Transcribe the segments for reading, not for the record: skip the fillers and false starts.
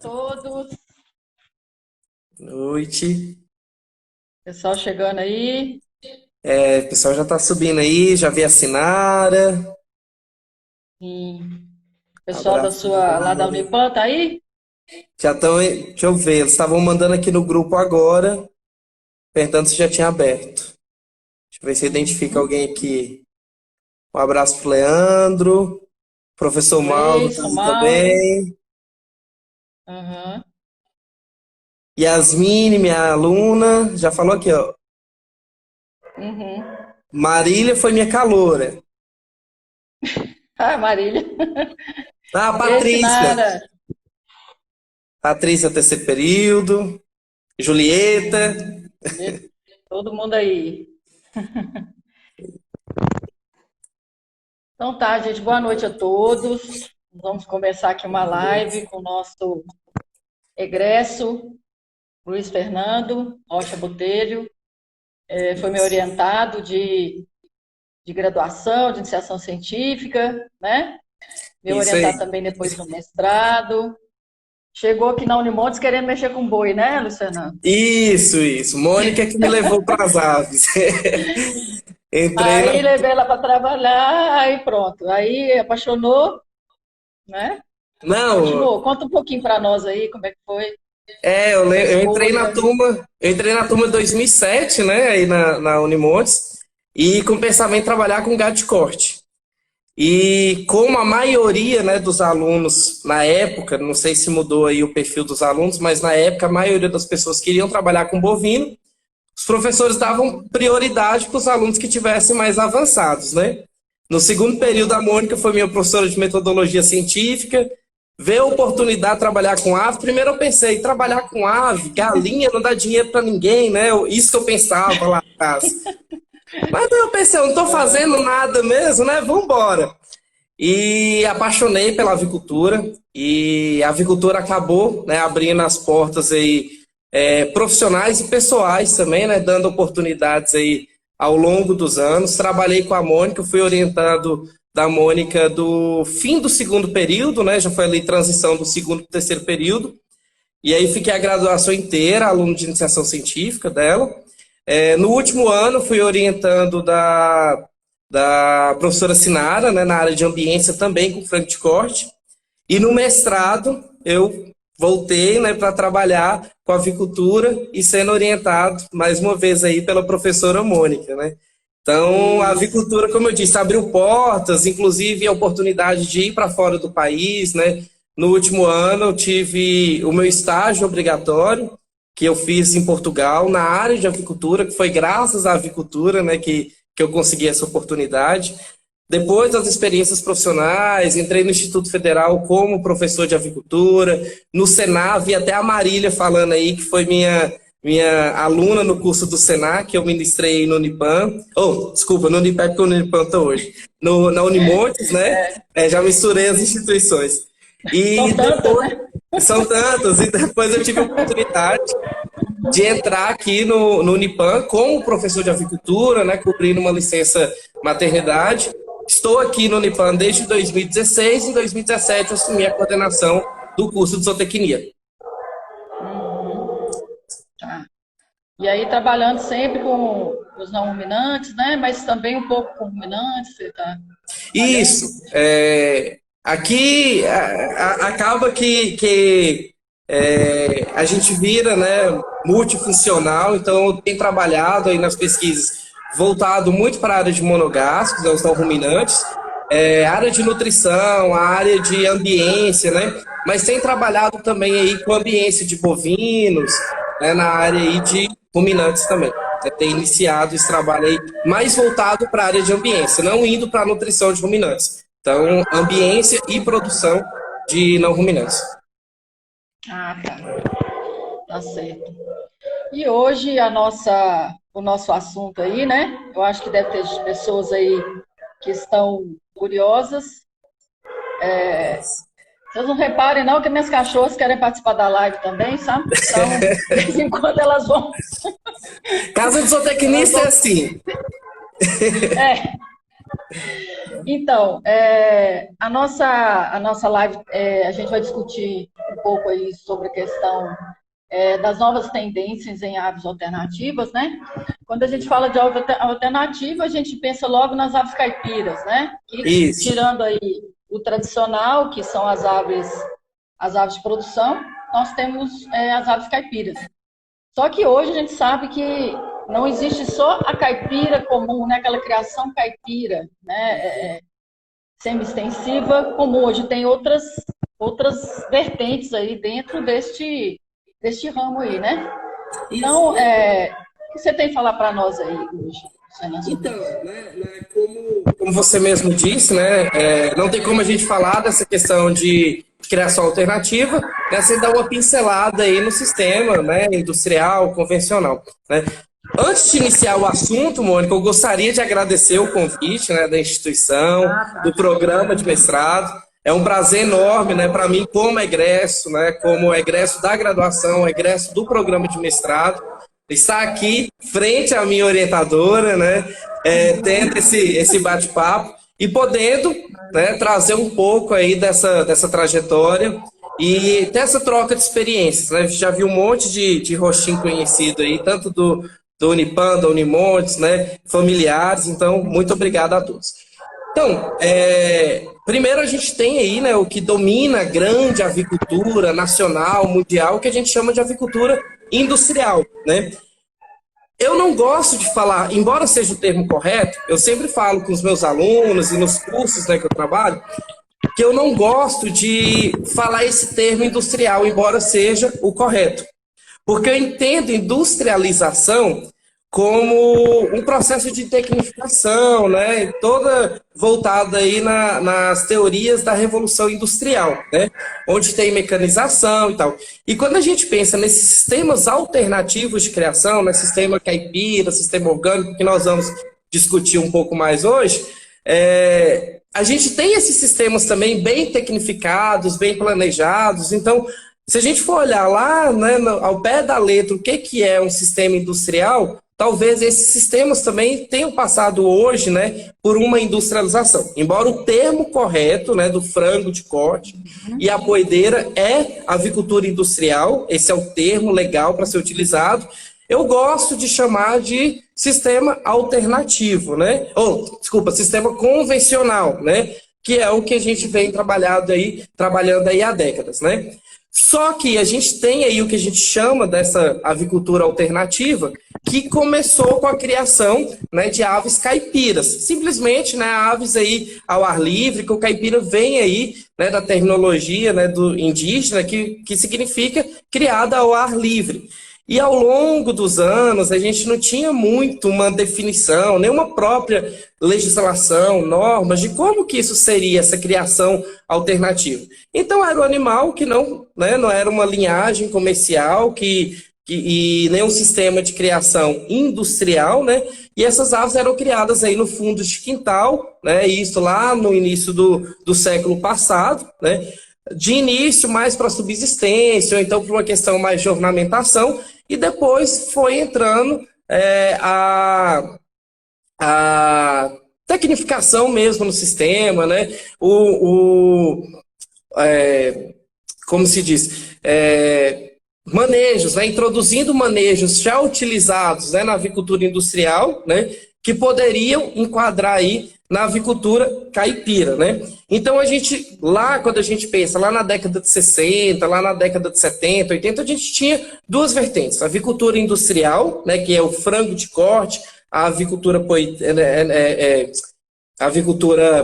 todos. Noite. Pessoal chegando aí. O pessoal já tá subindo aí, já vi a Sinara. Sim. Pessoal da Abraço, sua, lá da Sinara. Unipan, tá aí? Já estão, deixa eu ver, eles estavam mandando aqui no grupo agora, perguntando se já tinha aberto. Deixa eu ver se identifica Uhum. alguém aqui. Um abraço pro Leandro, professor Mauro tá Gleison, aí Mauro. também. Uhum. Yasmine, minha aluna, já falou aqui, ó. Uhum. Marília foi minha caloura. Ah, Marília. Ah, Esse Patrícia. nada. Patrícia, terceiro período. Julieta. Todo mundo aí. Então tá, gente. Boa noite a todos. Vamos começar aqui uma live com o nosso egresso, Luiz Fernando Rocha Botelho. Foi meu orientado de graduação, de iniciação científica, né? Meu Isso orientado aí. também depois no mestrado. Chegou aqui na Unimontes querendo mexer com boi, né, Luiz Fernando? Isso. Mônica que me levou para as aves. Entrei na. Aí levei ela para trabalhar, aí pronto. Aí apaixonou, né? Não, Continuou. Conta um pouquinho para nós aí como é que foi essa eu entrei na escolha. turma, eu entrei na turma de 2007, né, aí na Unimontes, e com o pensamento em trabalhar com gado de corte. E como a maioria, né, dos alunos na época, não sei se mudou aí o perfil dos alunos, mas na época a maioria das pessoas queriam trabalhar com bovino, os professores davam prioridade para os alunos que tivessem mais avançados, né? No segundo período, a Mônica foi minha professora de metodologia científica, veio a oportunidade de trabalhar com ave. Primeiro eu pensei, trabalhar com ave, galinha não dá dinheiro para ninguém, né? Isso que eu pensava lá atrás. Mas daí eu pensei, eu não estou fazendo nada mesmo, né? Vamos embora. E apaixonei pela avicultura, e a avicultura acabou, né, abrindo as portas aí, profissionais e pessoais também, né, dando oportunidades aí ao longo dos anos. Trabalhei com a Mônica, fui orientado da Mônica do fim do segundo período, né, já foi ali transição do segundo para o terceiro período, e aí fiquei a graduação inteira, aluno de iniciação científica dela. No último ano, fui orientando da professora Sinara, né, na área de ambiência também com frango de corte. E no mestrado, eu voltei, né, para trabalhar com avicultura e sendo orientado, mais uma vez, aí pela professora Mônica, né? Então, a Isso. avicultura, como eu disse, abriu portas, inclusive a oportunidade de ir para fora do país, né? No último ano, eu tive o meu estágio obrigatório, que eu fiz em Portugal, na área de avicultura, que foi graças à avicultura, né, que eu consegui essa oportunidade. Depois das experiências profissionais, entrei no Instituto Federal como professor de avicultura, no Senac, vi até a Marília falando aí, que foi minha aluna no curso do Senac, que eu ministrei no Unipan. Desculpa, no Unipep, porque no Unipan estou hoje. Na Unimontes, né? Já misturei as instituições. E São tantas, depois, né? são tantas, e depois eu tive a oportunidade de entrar aqui no Unipan como professor de avicultura, né, cobrindo uma licença maternidade. Estou aqui no Unipan desde 2016 e em 2017 eu assumi a coordenação do curso de zootecnia. Tá. E aí trabalhando sempre com os não ruminantes, né? Mas também um pouco com ruminantes, você está Isso. trabalhando. Aqui acaba que a gente vira, né, multifuncional, então eu tenho trabalhado aí nas pesquisas voltado muito para a área de monogástricos, né, os não ruminantes, área de nutrição, a área de ambiência, né, mas tem trabalhado também aí com ambiência de bovinos, né, na área aí de ruminantes também. Tem iniciado esse trabalho aí mais voltado para a área de ambiência, não indo para a nutrição de ruminantes. Então, ambiência e produção de não ruminantes. Ah, tá. Tá certo. E hoje o nosso assunto aí, né? Eu acho que deve ter pessoas aí que estão curiosas. Vocês não reparem não que minhas cachorras querem participar da live também, sabe? Então, de vez em quando Casa de elas zootecnista é vão. assim. É, então, a nossa live, a gente vai discutir pouco aí sobre a questão das novas tendências em aves alternativas, né? Quando a gente fala de ave alternativa, a gente pensa logo nas aves caipiras, né? Que, Isso. tirando aí o tradicional, que são as aves de produção, nós temos as aves caipiras. Só que hoje a gente sabe que não existe só a caipira comum, né? Aquela criação caipira, né? Semi-extensiva comum. Hoje tem outras vertentes aí dentro deste ramo aí, né? Então, o que você tem a falar para nós aí hoje, Luciana? Então, como você mesmo disse, né, não tem como a gente falar dessa questão de criação alternativa, né, sem dar uma pincelada aí no sistema, né, industrial, convencional, né. Antes de iniciar o assunto, Mônica, eu gostaria de agradecer o convite, né, da instituição, do programa de mestrado. É um prazer enorme, né, para mim, como egresso, né, como egresso da graduação, egresso do programa de mestrado, estar aqui frente à minha orientadora, né, tendo esse bate-papo e podendo, né, trazer um pouco aí dessa trajetória e ter essa troca de experiências, né? Já vi um monte de rostinho conhecido aí, tanto do Unipam, da Unimontes, né, familiares, então muito obrigado a todos. Então, primeiro a gente tem aí, né, o que domina a grande avicultura nacional, mundial, que a gente chama de avicultura industrial, né? Eu não gosto de falar, embora seja o termo correto, eu sempre falo com os meus alunos e nos cursos, né, que eu trabalho, que eu não gosto de falar esse termo industrial, embora seja o correto. Porque eu entendo industrialização como um processo de tecnificação, né, toda voltada aí nas teorias da Revolução Industrial, né, onde tem mecanização e tal. E quando a gente pensa nesses sistemas alternativos de criação, né, sistema caipira, sistema orgânico, que nós vamos discutir um pouco mais hoje, a gente tem esses sistemas também bem tecnificados, bem planejados. Então, se a gente for olhar lá, né, ao pé da letra, o que é um sistema industrial, talvez esses sistemas também tenham passado hoje, né, por uma industrialização. Embora o termo correto, né, do frango de corte e a poedeira é avicultura industrial, esse é o termo legal para ser utilizado, eu gosto de chamar de sistema alternativo, né? Sistema convencional, né? Que é o que a gente vem trabalhando aí há décadas, né? Só que a gente tem aí o que a gente chama dessa avicultura alternativa, que começou com a criação, né, de aves caipiras. Simplesmente, né, aves aí ao ar livre, que o caipira vem aí, né, da terminologia, né, do indígena, que significa criada ao ar livre. E ao longo dos anos, a gente não tinha muito uma definição, nenhuma própria legislação, normas de como que isso seria, essa criação alternativa. Então, era um animal que não era uma linhagem comercial, e nem um sistema de criação industrial, né? E essas aves eram criadas aí no fundo de quintal, né? Isso lá no início do século passado, né? De início mais para subsistência, ou então para uma questão mais de ornamentação, e depois foi entrando a tecnificação mesmo no sistema, né? Como se diz? Manejos, né? Introduzindo manejos já utilizados, né, na avicultura industrial, né, que poderiam enquadrar aí na avicultura caipira, né? Então quando a gente pensa lá na década de 60, lá na década de 70, 80, a gente tinha duas vertentes: a avicultura industrial, né, que é o frango de corte, a avicultura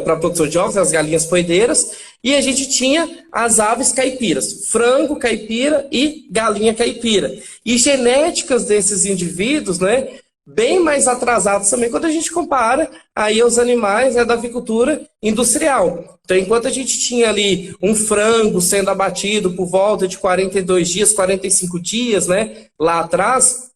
para a produção de ovos, as galinhas poedeiras, e a gente tinha as aves caipiras, frango caipira e galinha caipira. E genéticas desses indivíduos, né, bem mais atrasados também quando a gente compara aí os animais, né, da avicultura industrial. Então, enquanto a gente tinha ali um frango sendo abatido por volta de 42 dias, 45 dias, né, lá atrás,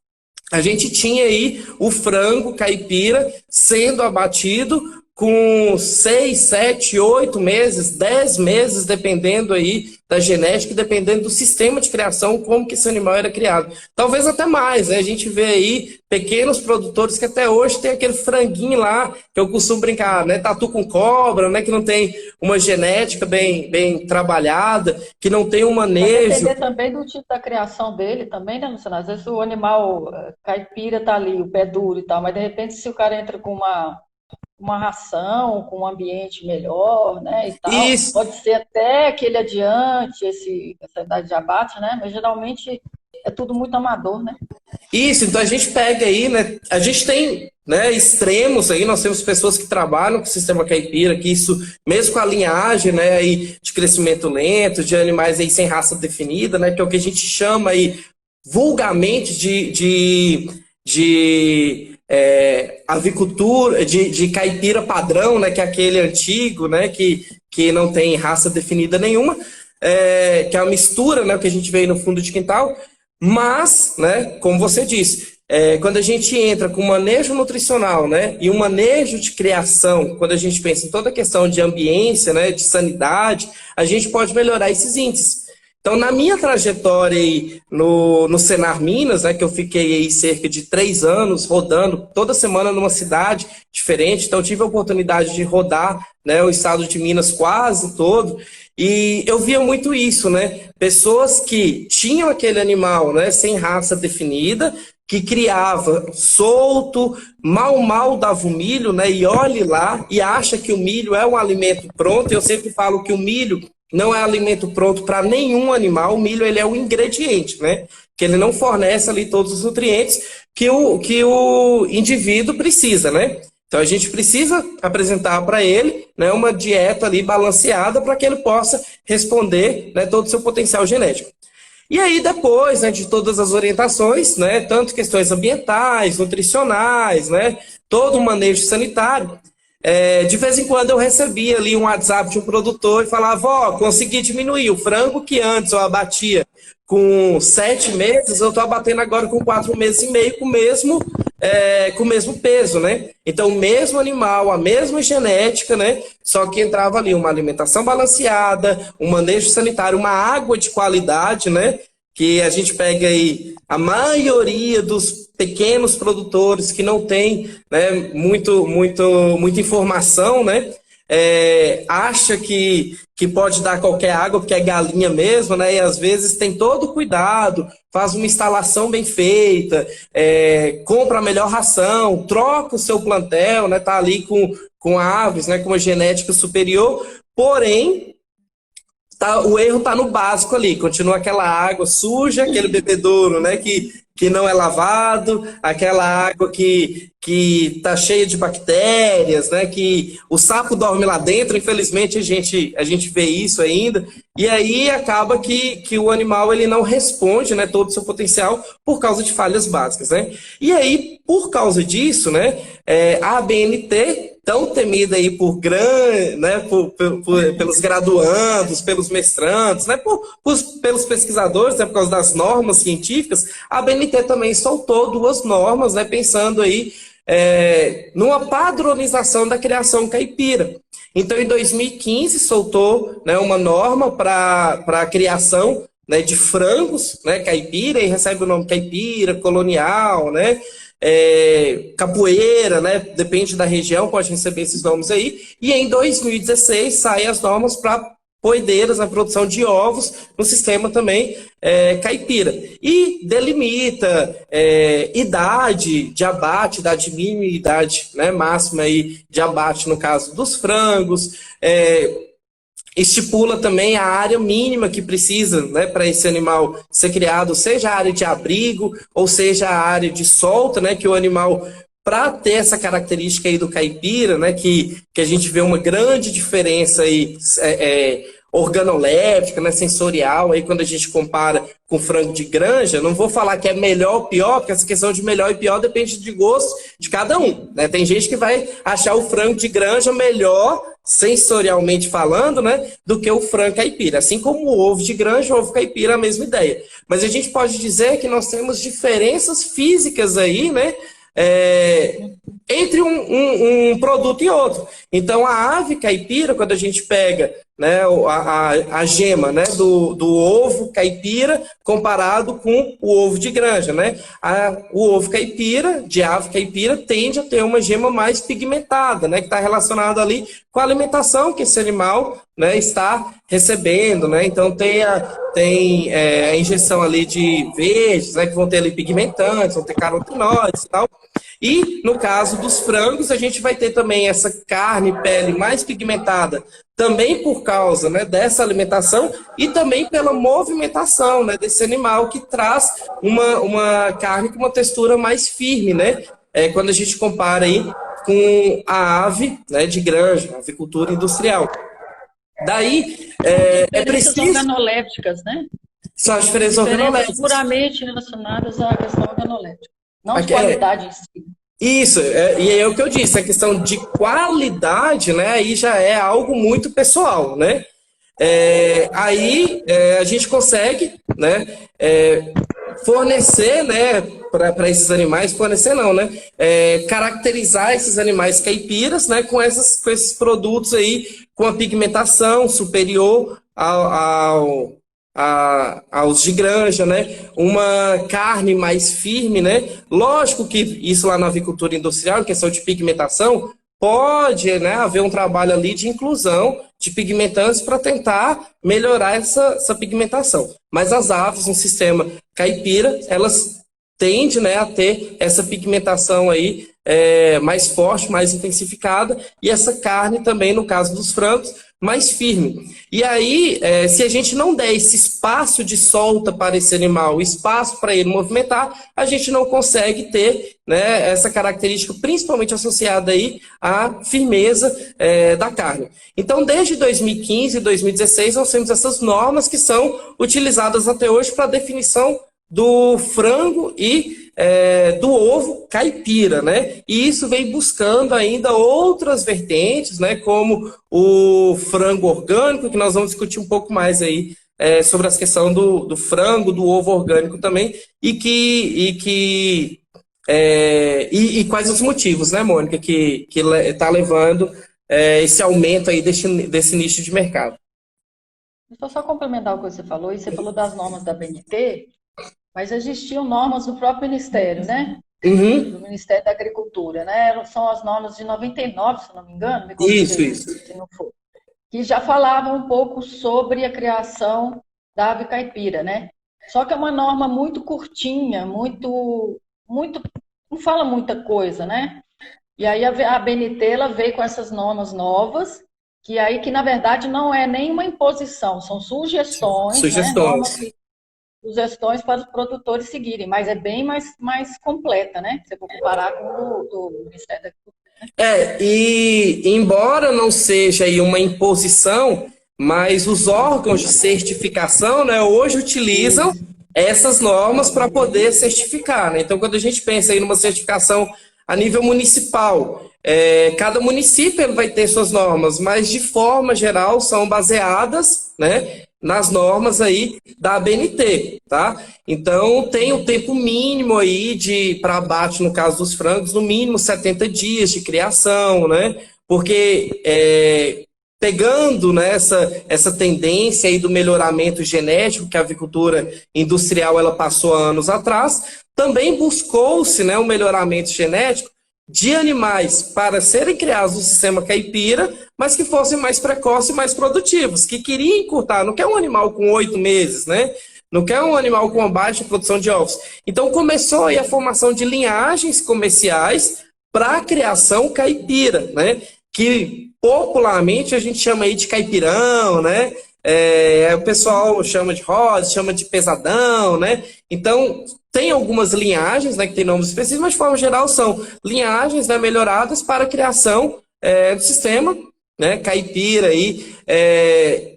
a gente tinha aí o frango caipira sendo abatido com 6, 7, 8 meses, 10 meses, dependendo aí da genética, dependendo do sistema de criação, como que esse animal era criado. Talvez até mais, né? A gente vê aí pequenos produtores que até hoje tem aquele franguinho lá, que eu costumo brincar, né? Tatu com cobra, né? Que não tem uma genética bem trabalhada, que não tem um manejo. Vai depender também do tipo da criação dele também, né, Luciano? Às vezes o animal caipira tá ali, o pé duro e tal, mas de repente se o cara entra com uma ração, com um ambiente melhor, né, e tal. Isso. Pode ser até que ele adiante essa idade de abate, né, mas geralmente é tudo muito amador, né? Isso, então a gente pega aí, né? A gente tem, né, extremos aí, nós temos pessoas que trabalham com o sistema caipira, que isso, mesmo com a linhagem, né, aí, de crescimento lento, de animais aí sem raça definida, né, que é o que a gente chama aí vulgarmente de avicultura, de caipira padrão, né, que é aquele antigo, né, que não tem raça definida nenhuma, que é uma mistura, né, o que a gente vê aí no fundo de quintal. Mas, né, como você disse, quando a gente entra com manejo nutricional, né, e um manejo de criação, quando a gente pensa em toda a questão de ambiência, né, de sanidade, a gente pode melhorar esses índices. Então, na minha trajetória aí no Senar Minas, né, que eu fiquei aí cerca de 3 anos rodando toda semana numa cidade diferente, então tive a oportunidade de rodar, né, o estado de Minas quase todo, e eu via muito isso, né? Pessoas que tinham aquele animal, né, sem raça definida, que criava solto, mal dava o milho, né? E olhe lá, e acha que o milho é um alimento pronto. Eu sempre falo que o milho não é alimento pronto para nenhum animal. O milho, ele é um ingrediente, né? Que ele não fornece ali todos os nutrientes que o indivíduo precisa, né? Então a gente precisa apresentar para ele, né, uma dieta ali balanceada para que ele possa responder, né, todo o seu potencial genético. E aí depois, né, de todas as orientações, né, tanto questões ambientais, nutricionais, né, todo o manejo sanitário, de vez em quando eu recebia ali um WhatsApp de um produtor e falava: ó, consegui diminuir o frango que antes eu abatia com 7 meses, eu estou abatendo agora com 4 meses e meio com o mesmo peso, né? Então, o mesmo animal, a mesma genética, né? Só que entrava ali uma alimentação balanceada, um manejo sanitário, uma água de qualidade, né? Que a gente pega aí a maioria dos pequenos produtores que não tem, né, muita informação, né? Acha que pode dar qualquer água, porque é galinha mesmo, né? E às vezes tem todo o cuidado, faz uma instalação bem feita, compra a melhor ração, troca o seu plantel, né? Tá ali com aves, né? Com uma genética superior, porém o erro está no básico ali, continua aquela água suja, aquele bebedouro, né, que não é lavado, aquela água que está cheia de bactérias, né, que o sapo dorme lá dentro. Infelizmente a gente vê isso ainda, e aí acaba que o animal ele não responde, né, todo o seu potencial por causa de falhas básicas, né. E aí, por causa disso, né, a ABNT, tão temida aí né, pelos graduandos, pelos mestrandos, né, pelos pesquisadores, né, por causa das normas científicas, a ABNT também soltou 2 normas, né, pensando aí numa padronização da criação caipira. Então, em 2015, soltou, né, uma norma para a criação, né, de frangos, né, caipira, e recebe o nome caipira, colonial, né, capoeira, né? Depende da região, pode receber esses nomes aí. E em 2016 saem as normas para poedeiras, na produção de ovos, no sistema também caipira. E delimita idade de abate, idade mínima e idade, né, máxima aí de abate, no caso dos frangos. Estipula também a área mínima que precisa, né, para esse animal ser criado, seja a área de abrigo ou seja a área de solta, né, que o animal, para ter essa característica aí do caipira, né, que a gente vê uma grande diferença aí, organoléptica, né, sensorial, aí quando a gente compara com frango de granja. Não vou falar que é melhor ou pior, porque essa questão de melhor e pior depende de gosto de cada um, né? Tem gente que vai achar o frango de granja melhor, sensorialmente falando, né, do que o frango caipira. Assim como o ovo de granja, o ovo caipira, a mesma ideia. Mas a gente pode dizer que nós temos diferenças físicas aí, né, entre um produto e outro. Então, a ave caipira, quando a gente pega, né, a gema, né, do ovo caipira comparado com o ovo de granja, né? O ovo caipira, de ave caipira, tende a ter uma gema mais pigmentada, né, que está relacionada ali com a alimentação que esse animal, né, está recebendo, né? Então tem a injeção ali de verdes, né, que vão ter ali pigmentantes, vão ter carotenoides e tal. E no caso dos frangos, a gente vai ter também essa carne, pele mais pigmentada, também por causa, né, dessa alimentação e também pela movimentação, né, desse animal que traz uma carne com uma textura mais firme, né? Quando a gente compara aí com a ave, né, de granja, avicultura industrial. Daí, é preciso... organolépticas, né? São as diferenças organolépticas. Puramente relacionadas à questão organoléptica, não de qualidade em si. Isso, e é o que eu disse, a questão de qualidade, né, aí já é algo muito pessoal, né? A gente consegue, né, fornecer, né, para esses animais, fornecer não, né, caracterizar esses animais caipiras, né, com esses produtos aí, com a pigmentação superior aos de granja, né? Uma carne mais firme, né? Lógico que isso lá na avicultura industrial, em questão de pigmentação, pode, né, haver um trabalho ali de inclusão de pigmentantes para tentar melhorar essa pigmentação. Mas as aves, no sistema caipira, elas tendem, né, a ter essa pigmentação aí mais forte, mais intensificada, e essa carne também, no caso dos frangos, mais firme. E aí, se a gente não der esse espaço de solta para esse animal, espaço para ele movimentar, a gente não consegue ter, né, essa característica principalmente associada aí à firmeza da carne. Então, desde 2015 e 2016, nós temos essas normas que são utilizadas até hoje para a definição do frango e do ovo caipira, né? E isso vem buscando ainda outras vertentes, né? Como o frango orgânico, que nós vamos discutir um pouco mais aí sobre a questão do frango, do ovo orgânico também, e quais os motivos, né, Mônica, que está levando esse aumento aí desse nicho de mercado. Deixa eu só complementar o que você falou, e você falou das normas da BNT. Mas existiam normas do próprio Ministério, né? Uhum. Do Ministério da Agricultura, né? São as normas de 99, se não me engano. Isso. Se não for. Que já falavam um pouco sobre a criação da ave caipira, né? Só que é uma norma muito curtinha, muito, não fala muita coisa, né? E aí a BNT ela veio com essas normas novas, que na verdade não é nenhuma imposição, são sugestões. Sugestões. Né? Sugestões para os produtores seguirem, mas é bem mais completa, né? Se você for comparar com o do Ministério da Agricultura. E embora não seja aí uma imposição, mas os órgãos de certificação, né, hoje utilizam essas normas para poder certificar, né? Então, quando a gente pensa aí numa certificação a nível municipal, cada município ele vai ter suas normas, mas de forma geral são baseadas, né, nas normas aí da ABNT, tá? Então, tem um tempo mínimo aí para abate, no caso dos frangos, no mínimo 70 dias de criação, né? Porque pegando, né, essa tendência aí do melhoramento genético que a avicultura industrial ela passou há anos atrás, também buscou-se, né, um melhoramento genético de animais para serem criados no sistema caipira, mas que fossem mais precoces e mais produtivos, que queriam encurtar, não quer um animal com 8 meses, né? Não quer um animal com uma baixa produção de ovos. Então começou aí a formação de linhagens comerciais para a criação caipira, né? Que popularmente a gente chama aí de caipirão, né? O pessoal chama de rosa, chama de pesadão, né? Então, tem algumas linhagens, né, que tem nomes específicos, mas de forma geral são linhagens, né, melhoradas para a criação do sistema, né, caipira aí.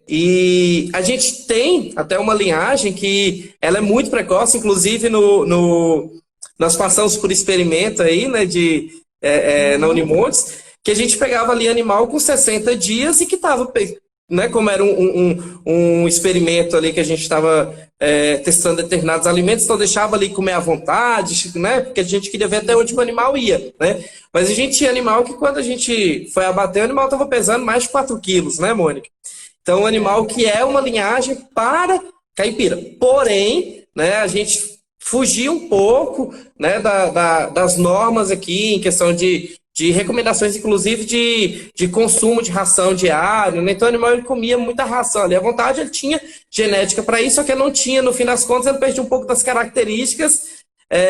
E a gente tem até uma linhagem que ela é muito precoce, inclusive nós passamos por experimento aí, né, na Unimontes, que a gente pegava ali animal com 60 dias e que estava né, como era um experimento ali que a gente estava testando determinados alimentos, então deixava ali comer à vontade, né, porque a gente queria ver até onde o animal ia, né? Mas a gente tinha animal que quando a gente foi abater, o animal estava pesando mais de 4 quilos, né, Mônica? Então, um animal que é uma linhagem para caipira. Porém, né, a gente fugia um pouco, né, das normas aqui em questão de recomendações, inclusive, de consumo de ração diário, né? Então o animal ele comia muita ração ali. À vontade ele tinha genética para isso, só que ele não tinha, no fim das contas, ele perdia um pouco das características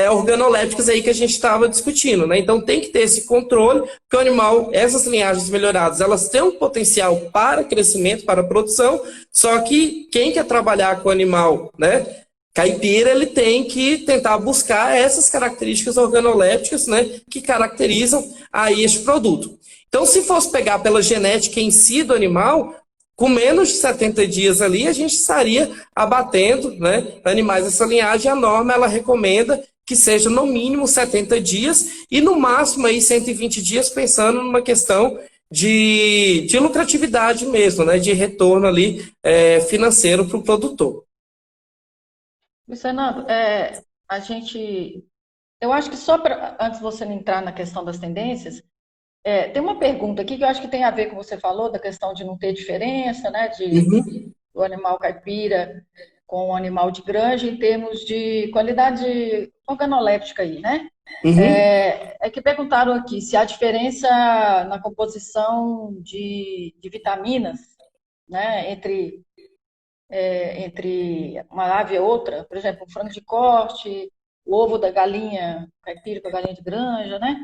organolépticas aí que a gente estava discutindo, né? Então tem que ter esse controle, porque o animal, essas linhagens melhoradas, elas têm um potencial para crescimento, para produção, só que quem quer trabalhar com o animal, né, caipira, ele tem que tentar buscar essas características organolépticas, né, que caracterizam aí este produto. Então, se fosse pegar pela genética em si do animal, com menos de 70 dias ali, a gente estaria abatendo, né, animais dessa linhagem. A norma ela recomenda que seja no mínimo 70 dias e no máximo aí 120 dias, pensando numa questão de lucratividade mesmo, né, de retorno ali financeiro para o produtor. Luiz Fernando, eu acho que antes de você entrar na questão das tendências, tem uma pergunta aqui que eu acho que tem a ver com o que você falou, da questão de não ter diferença, né, do animal caipira com o animal de granja em termos de qualidade organoléptica aí, né? Que perguntaram aqui se há diferença na composição de vitaminas, né, entre uma ave e outra, por exemplo, o frango de corte, o ovo da galinha caipira com a galinha de granja, né?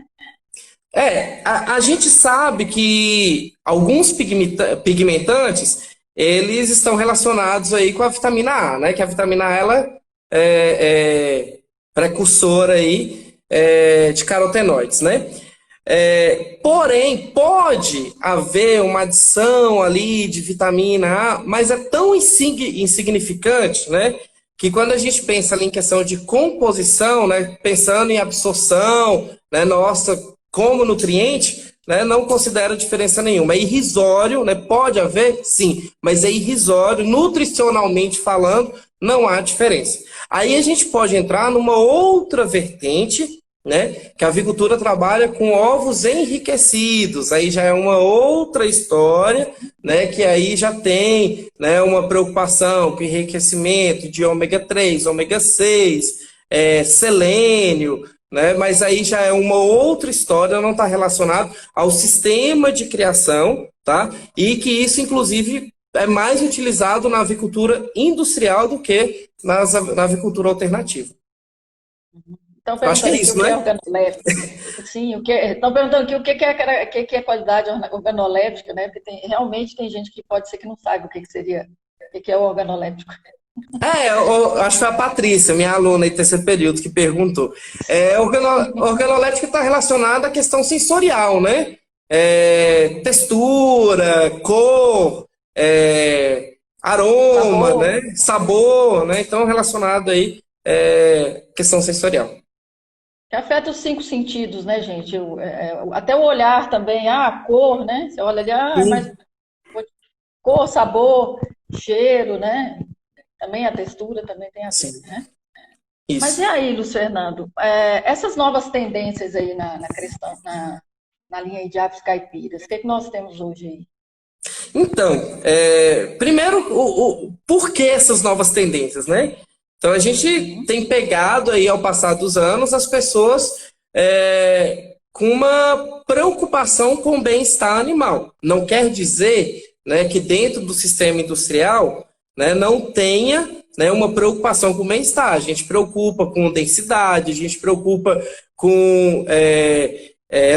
A gente sabe que alguns pigmentantes, eles estão relacionados aí com a vitamina A, né? Que a vitamina A, ela é precursora aí de carotenoides, né? Porém, pode haver uma adição ali de vitamina A, mas é tão insignificante, né? Que quando a gente pensa ali em questão de composição, né? Pensando em absorção, né? Nossa, como nutriente, né, não considera diferença nenhuma. É irrisório, né? Pode haver, sim, mas é irrisório, nutricionalmente falando, não há diferença. Aí a gente pode entrar numa outra vertente, né, que a avicultura trabalha com ovos enriquecidos. Aí já é uma outra história, né, que aí já tem, né, uma preocupação com enriquecimento de ômega 3, ômega 6, selênio, né? Mas aí já é uma outra história, não está relacionado ao sistema de criação, tá? E que isso, inclusive, é mais utilizado na avicultura industrial do que na avicultura alternativa. Estão perguntando aqui o que é organoléptico. Sim, estão perguntando aqui o que é qualidade organoléptica, né? Porque realmente tem gente que pode ser que não saiba o que seria, o que é o organoléptico. Eu acho que foi a Patrícia, minha aluna em terceiro período, que perguntou. Organoléptica está relacionada à questão sensorial, né? Textura, cor, aroma, sabor, né? Sabor, né? Então, relacionado aí questão sensorial. Que afeta os 5 sentidos, né, gente? Até o olhar também, a cor, né? Você olha ali, mas cor, sabor, cheiro, né? Também a textura também tem a ver, né? Isso. Mas e aí, Luiz Fernando? Essas novas tendências aí na linha de aves caipiras, o que nós temos hoje aí? Então, primeiro, por que essas novas tendências, né? Então, a gente tem pegado aí, ao passar dos anos, as pessoas com uma preocupação com o bem-estar animal. Não quer dizer, né, que dentro do sistema industrial, né, não tenha, né, uma preocupação com o bem-estar. A gente preocupa com densidade, a gente preocupa com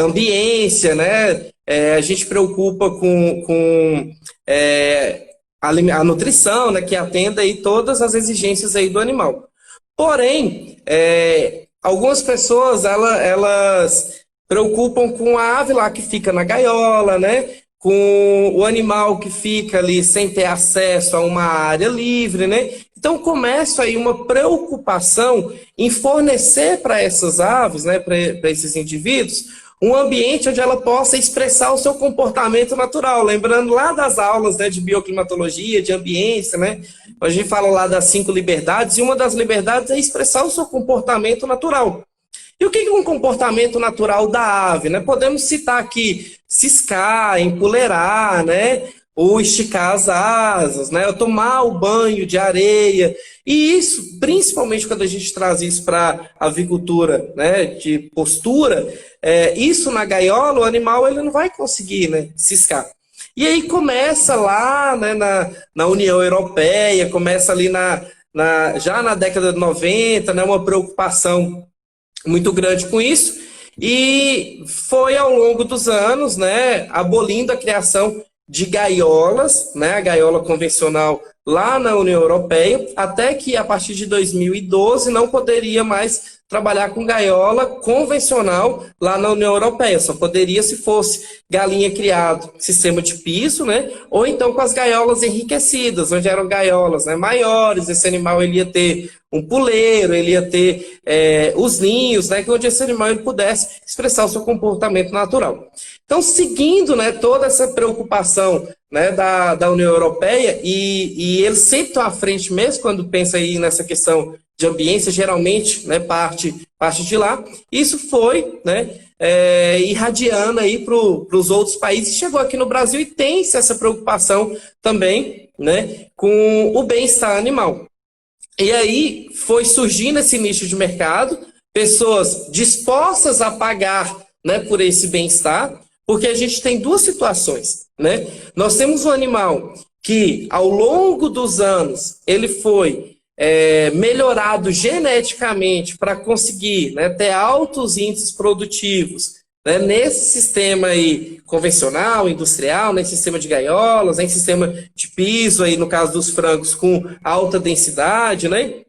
ambiência, né? A gente preocupa com a nutrição, né, que atenda aí todas as exigências aí do animal. Porém, algumas pessoas elas preocupam com a ave lá que fica na gaiola, né? Com o animal que fica ali sem ter acesso a uma área livre, né? Então começa aí uma preocupação em fornecer para essas aves, né, para esses indivíduos, um ambiente onde ela possa expressar o seu comportamento natural. Lembrando lá das aulas, né, de bioclimatologia, de ambiência, né, a gente fala lá das 5 liberdades, e uma das liberdades é expressar o seu comportamento natural. E o que é um comportamento natural da ave, né? Podemos citar aqui ciscar, empoleirar, né? Ou esticar as asas, né? Ou tomar o banho de areia. E isso, principalmente quando a gente traz isso para a avicultura, né? De postura, isso na gaiola, o animal ele não vai conseguir, né? Ciscar. E aí começa lá, né, na União Europeia, começa ali já na década de 90, né? Uma preocupação muito grande com isso, e foi ao longo dos anos, né, abolindo a criação de gaiolas, né, a gaiola convencional lá na União Europeia, até que a partir de 2012 não poderia mais trabalhar com gaiola convencional lá na União Europeia, só poderia se fosse galinha criada sistema de piso, né, ou então com as gaiolas enriquecidas, onde eram gaiolas, né, maiores, esse animal ele ia ter um puleiro, ele ia ter os ninhos, né, onde esse animal ele pudesse expressar o seu comportamento natural. Então, seguindo, né, toda essa preocupação, né, da União Europeia, e eles sempre estão à frente mesmo quando pensa aí nessa questão de ambiência, geralmente, né, parte de lá, isso foi, né, irradiando aí para os outros países, chegou aqui no Brasil e tem-se essa preocupação também, né, com o bem-estar animal. E aí foi surgindo esse nicho de mercado, pessoas dispostas a pagar, né, por esse bem-estar, porque a gente tem duas situações, né? Nós temos um animal que, ao longo dos anos, ele foi melhorado geneticamente para conseguir, né, ter altos índices produtivos, né, nesse sistema aí convencional, industrial, nesse sistema de gaiolas, em sistema de piso, aí, no caso dos frangos, com alta densidade, né?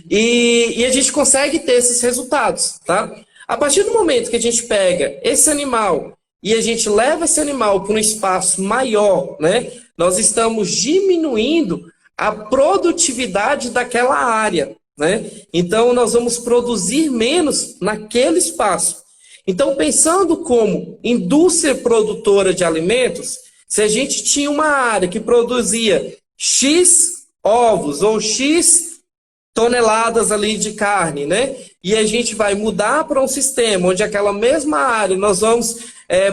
E a gente consegue ter esses resultados, tá? A partir do momento que a gente pega esse animal e a gente leva esse animal para um espaço maior, né? Nós estamos diminuindo a produtividade daquela área, né? Então, nós vamos produzir menos naquele espaço. Então, pensando como indústria produtora de alimentos, se a gente tinha uma área que produzia X ovos ou X toneladas ali de carne, né? E a gente vai mudar para um sistema onde aquela mesma área nós vamos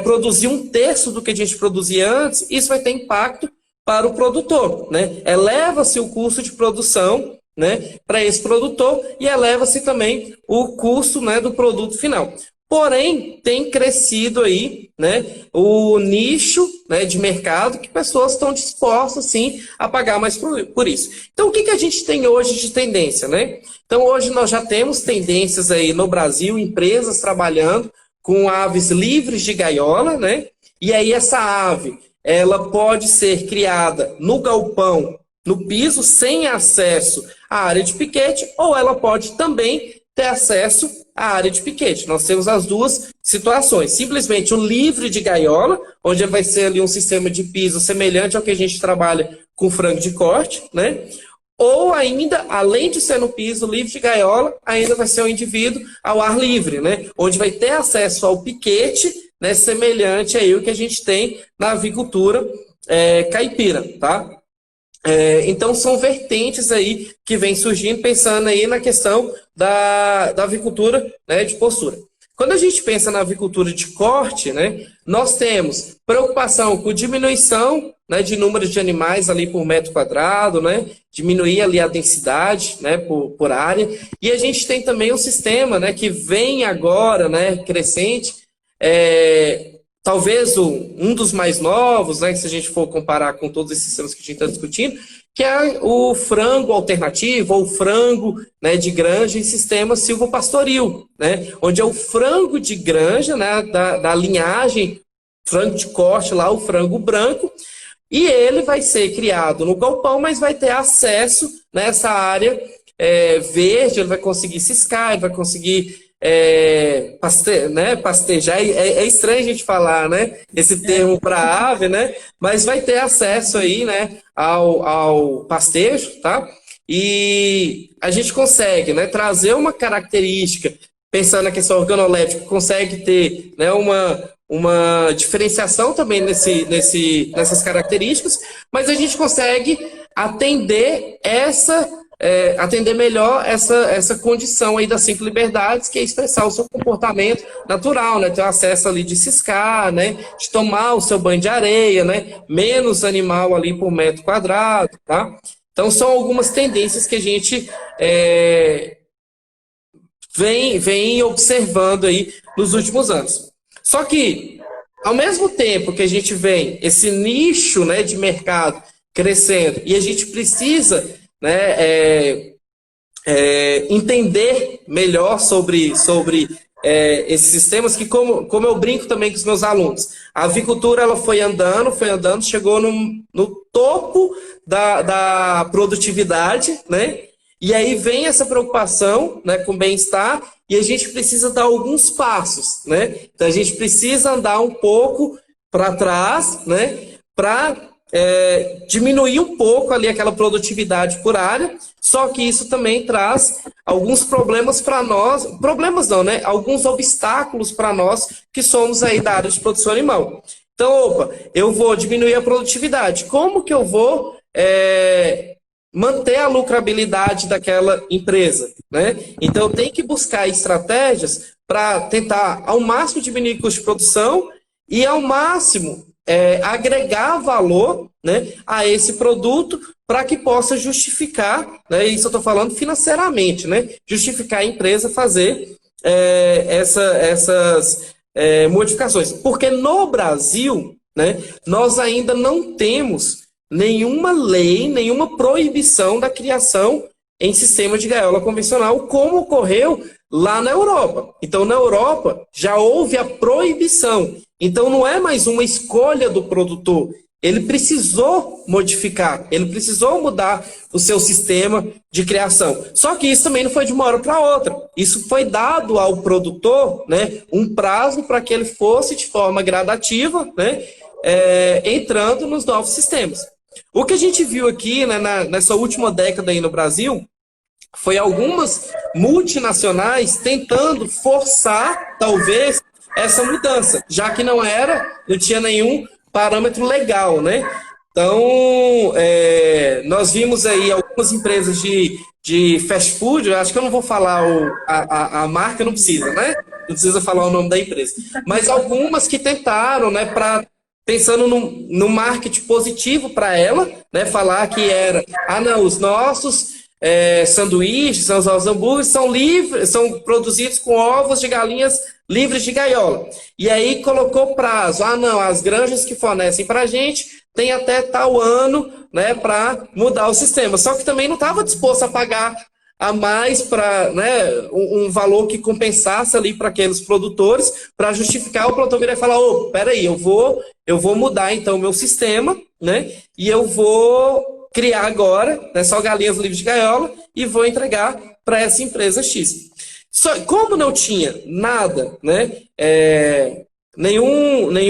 produzir 1/3 do que a gente produzia antes, isso vai ter impacto para o produtor, né? Eleva-se o custo de produção, né, para esse produtor e eleva-se também o custo, né, do produto final. Porém, tem crescido aí, né, o nicho, né, de mercado que pessoas estão dispostas, sim, a pagar mais por isso. Então, o que a gente tem hoje de tendência, né? Então, hoje nós já temos tendências aí no Brasil, empresas trabalhando com aves livres de gaiola, né? E aí essa ave, ela pode ser criada no galpão, no piso, sem acesso à área de piquete, ou ela pode também ter acesso à área de piquete. Nós temos as duas situações. Simplesmente o livre de gaiola, onde vai ser ali um sistema de piso semelhante ao que a gente trabalha com frango de corte, né? Ou ainda, além de ser no piso livre de gaiola, ainda vai ser um indivíduo ao ar livre, né? Onde vai ter acesso ao piquete, né? Semelhante aí o que a gente tem na avicultura caipira, tá? Então, são vertentes aí que vem surgindo, pensando aí na questão da avicultura, né, de postura. Quando a gente pensa na avicultura de corte, né, nós temos preocupação com diminuição, né, de número de animais ali por metro quadrado, né, diminuir ali a densidade, né, por área. E a gente tem também um sistema, né, que vem agora, né, crescente, talvez um dos mais novos, né, se a gente for comparar com todos esses sistemas que a gente está discutindo, que é o frango alternativo, ou frango, né, de granja em sistema silvopastoril, né, onde é o frango de granja, né, da linhagem frango de corte lá, o frango branco, e ele vai ser criado no galpão, mas vai ter acesso nessa área verde, ele vai conseguir ciscar, ele vai conseguir pastejar, é estranho a gente falar, né, esse termo para ave, né, mas vai ter acesso aí, né, ao pastejo, tá? E a gente consegue, né, trazer uma característica pensando na questão organoléptica, consegue ter, né, uma diferenciação também nessas características, mas a gente consegue atender atender melhor essa condição aí das 5 liberdades, que é expressar o seu comportamento natural, né? Ter o acesso ali de ciscar, né? De tomar o seu banho de areia, né? Menos animal ali por metro quadrado, tá? Então, são algumas tendências que a gente vem observando aí nos últimos anos. Só que, ao mesmo tempo que a gente vem esse nicho, né, de mercado crescendo, e a gente precisa, né, entender melhor sobre esses sistemas, que como eu brinco também com os meus alunos, a avicultura ela foi andando, chegou no topo da produtividade, né? E aí vem essa preocupação, né, com o bem-estar, e a gente precisa dar alguns passos, né? Então a gente precisa andar um pouco para trás, né, para diminuir um pouco ali aquela produtividade por área, só que isso também traz alguns problemas para nós, problemas não, né? Alguns obstáculos para nós que somos aí da área de produção animal. Então, eu vou diminuir a produtividade. Como que eu vou manter a lucrabilidade daquela empresa, né? Então, eu tenho que buscar estratégias para tentar ao máximo diminuir o custo de produção e ao máximo agregar valor, né, a esse produto para que possa justificar, né, isso eu estou falando financeiramente, né, justificar a empresa fazer essas modificações. Porque no Brasil, né, nós ainda não temos nenhuma lei, nenhuma proibição da criação em sistema de gaiola convencional, como ocorreu lá na Europa. Então, na Europa, já houve a proibição. Então, não é mais uma escolha do produtor. Ele precisou modificar, ele precisou mudar o seu sistema de criação. Só que isso também não foi de uma hora para outra. Isso foi dado ao produtor, né, um prazo para que ele fosse de forma gradativa, né, entrando nos novos sistemas. O que a gente viu aqui, né, nessa última década aí no Brasil foi algumas multinacionais tentando forçar, talvez, essa mudança, já que não tinha nenhum parâmetro legal, né? Então, nós vimos aí algumas empresas de fast food, eu acho que eu não vou falar a marca, não precisa, né? Não precisa falar o nome da empresa. Mas algumas que tentaram, né, pensando no marketing positivo para ela, né, falar que era, não, os nossos sanduíches, os hambúrgueres são livres, são produzidos com ovos de galinhas livres de gaiola. E aí colocou prazo, não, as granjas que fornecem para a gente tem até tal ano, né, para mudar o sistema. Só que também não estava disposto a pagar a mais para, né, um valor que compensasse ali para aqueles produtores, para justificar o produtor virar e falar, peraí, eu vou mudar então o meu sistema, né, e eu vou criar agora, né, só galinhas livres de gaiola e vou entregar para essa empresa X. Como não tinha nada, né, nenhuma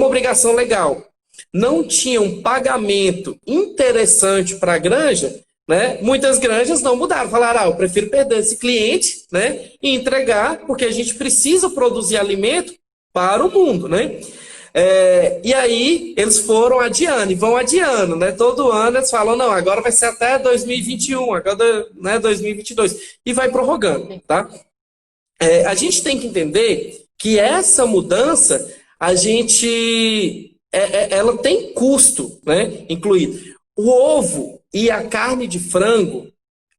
obrigação legal, não tinha um pagamento interessante para a granja, né, muitas granjas não mudaram, falaram, eu prefiro perder esse cliente, né, e entregar, porque a gente precisa produzir alimento para o mundo, né? E aí eles foram adiando, e vão adiando, né? Todo ano eles falam, não, agora vai ser até 2021, agora, né, 2022, e vai prorrogando, tá? A gente tem que entender que essa mudança, ela tem custo, né, incluído. O ovo e a carne de frango,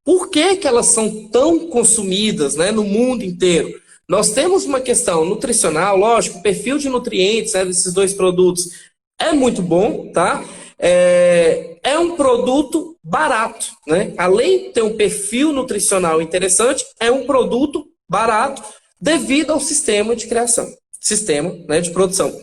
por que elas são tão consumidas, né, no mundo inteiro? Nós temos uma questão nutricional, lógico, o perfil de nutrientes, né, desses dois produtos é muito bom, tá? É um produto barato, né? Além de ter um perfil nutricional interessante, é um produto barato devido ao sistema de criação, sistema, né, de produção.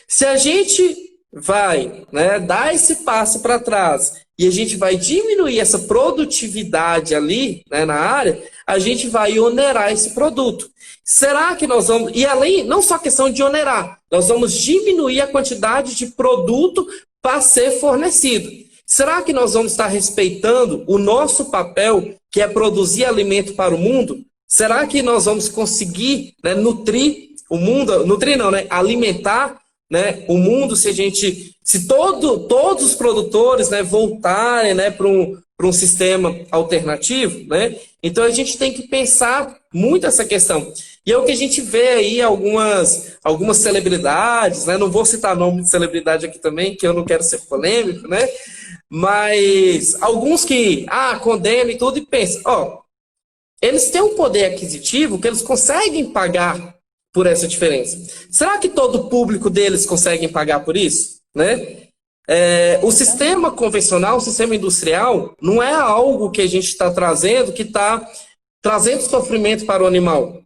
Se a gente vai, né, dar esse passo para trás e a gente vai diminuir essa produtividade ali, né, na área, a gente vai onerar esse produto. Será que nós vamos... E além, não só questão de onerar, nós vamos diminuir a quantidade de produto para ser fornecido. Será que nós vamos estar respeitando o nosso papel, que é produzir alimento para o mundo? Será que nós vamos conseguir, né, nutrir o mundo, nutrir não, né, alimentar, né, o mundo se todos os produtores, né, voltarem, né, para um sistema alternativo, né? Então a gente tem que pensar muito essa questão. E é o que a gente vê aí algumas celebridades, né? Não vou citar nome de celebridade aqui também, que eu não quero ser polêmico, né? Mas alguns que condenam e tudo e pensam, eles têm um poder aquisitivo que eles conseguem pagar por essa diferença. Será que todo o público deles consegue pagar por isso? Né? O sistema convencional, o sistema industrial, não é algo que a gente está trazendo que está trazendo sofrimento para o animal.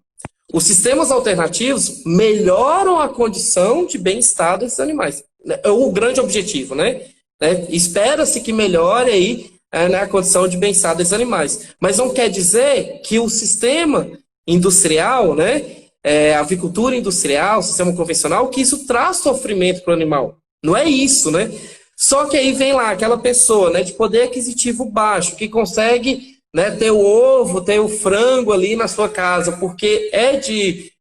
Os sistemas alternativos melhoram a condição de bem-estar desses animais. É o grande objetivo, né? Espera-se que melhore aí a condição de bem-estar desses animais. Mas não quer dizer que o sistema industrial, né, a avicultura industrial, o sistema convencional, que isso traz sofrimento para o animal. Não é isso, né? Só que aí vem lá aquela pessoa, né, de poder aquisitivo baixo, que consegue, né, ter o ovo, ter o frango ali na sua casa, porque é de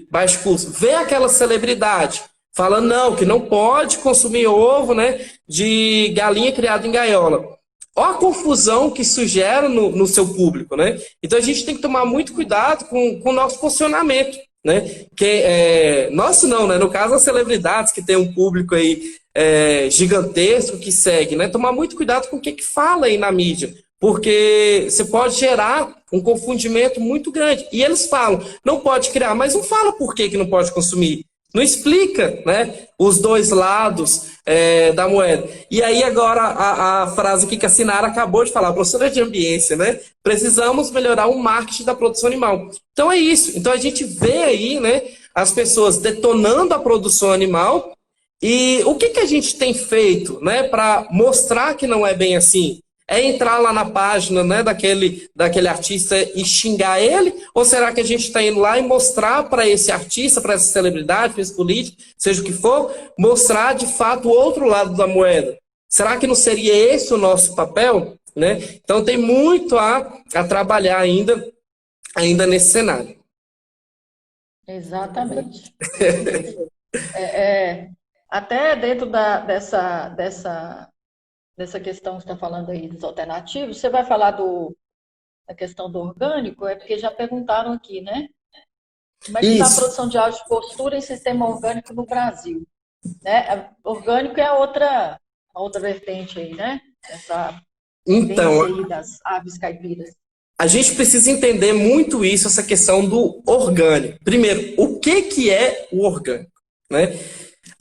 baixo custo. Vê aquela celebridade falando não, que não pode consumir ovo, né, de galinha criada em gaiola. Olha a confusão que isso gera no seu público, né? Então a gente tem que tomar muito cuidado com o nosso posicionamento, né? Nosso não, né? No caso, as celebridades que tem um público aí gigantesco que segue, né? Tomar muito cuidado com o que fala aí na mídia, porque você pode gerar um confundimento muito grande. E eles falam, não pode criar, mas não fala por que não pode consumir. Não explica, né, os dois lados da moeda. E aí agora a frase aqui que a Sinara acabou de falar, professora de ambiência, né? Precisamos melhorar o marketing da produção animal. Então é isso. Então a gente vê aí, né, as pessoas detonando a produção animal. E o que a gente tem feito, né, para mostrar que não é bem assim? É entrar lá na página, né, daquele artista e xingar ele? Ou será que a gente está indo lá e mostrar para esse artista, para essa celebridade, para esse político, seja o que for, mostrar de fato o outro lado da moeda? Será que não seria esse o nosso papel? Né? Então tem muito a trabalhar ainda nesse cenário. Exatamente. Até dentro dessa questão que você está falando aí dos alternativos, você vai falar da questão do orgânico, porque já perguntaram aqui, né? Como é que está a produção de áudio de postura em sistema orgânico no Brasil? Né? Orgânico é a outra vertente aí, né? Essa então, aí das aves caipiras. A gente precisa entender muito isso, essa questão do orgânico. Primeiro, o que é o orgânico? Né?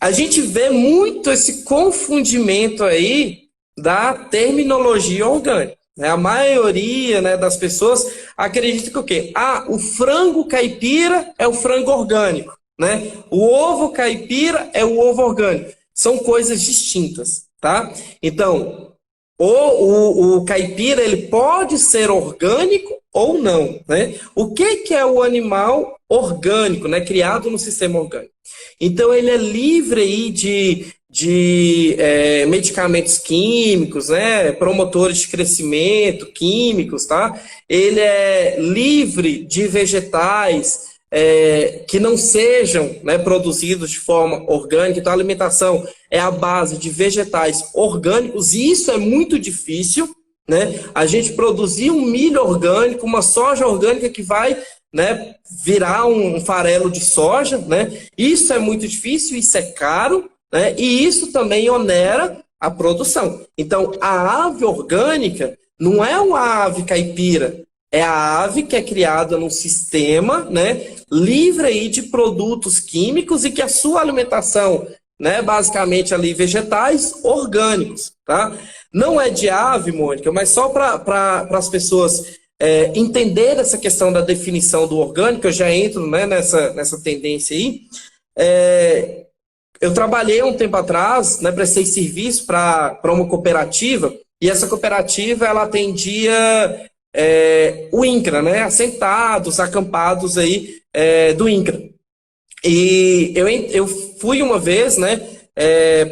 A gente vê muito esse confundimento aí da terminologia orgânica. Né? A maioria, né, das pessoas acredita que o quê? O frango caipira é o frango orgânico. Né? O ovo caipira é o ovo orgânico. São coisas distintas. Tá? Então, o caipira ele pode ser orgânico ou não. Né? O que é o animal orgânico, né, criado no sistema orgânico? Então, ele é livre aí de medicamentos químicos, né, promotores de crescimento, químicos, tá? Ele é livre de vegetais que não sejam, né, produzidos de forma orgânica. Então, a alimentação é a base de vegetais orgânicos, e isso é muito difícil, né? A gente produzir um milho orgânico, uma soja orgânica que vai, né, virar um farelo de soja, né? Isso é muito difícil, isso é caro, né? E isso também onera a produção. Então, a ave orgânica não é uma ave caipira, é a ave que é criada num sistema, né, livre aí de produtos químicos e que a sua alimentação, né, basicamente ali vegetais orgânicos, tá? Não é de ave, Mônica, mas só para as pessoas entender essa questão da definição do orgânico, eu já entro, né, nessa tendência aí. Eu trabalhei um tempo atrás, né, prestei serviço para uma cooperativa, e essa cooperativa ela atendia o INCRA, né, assentados, acampados aí do INCRA. E eu fui uma vez, né,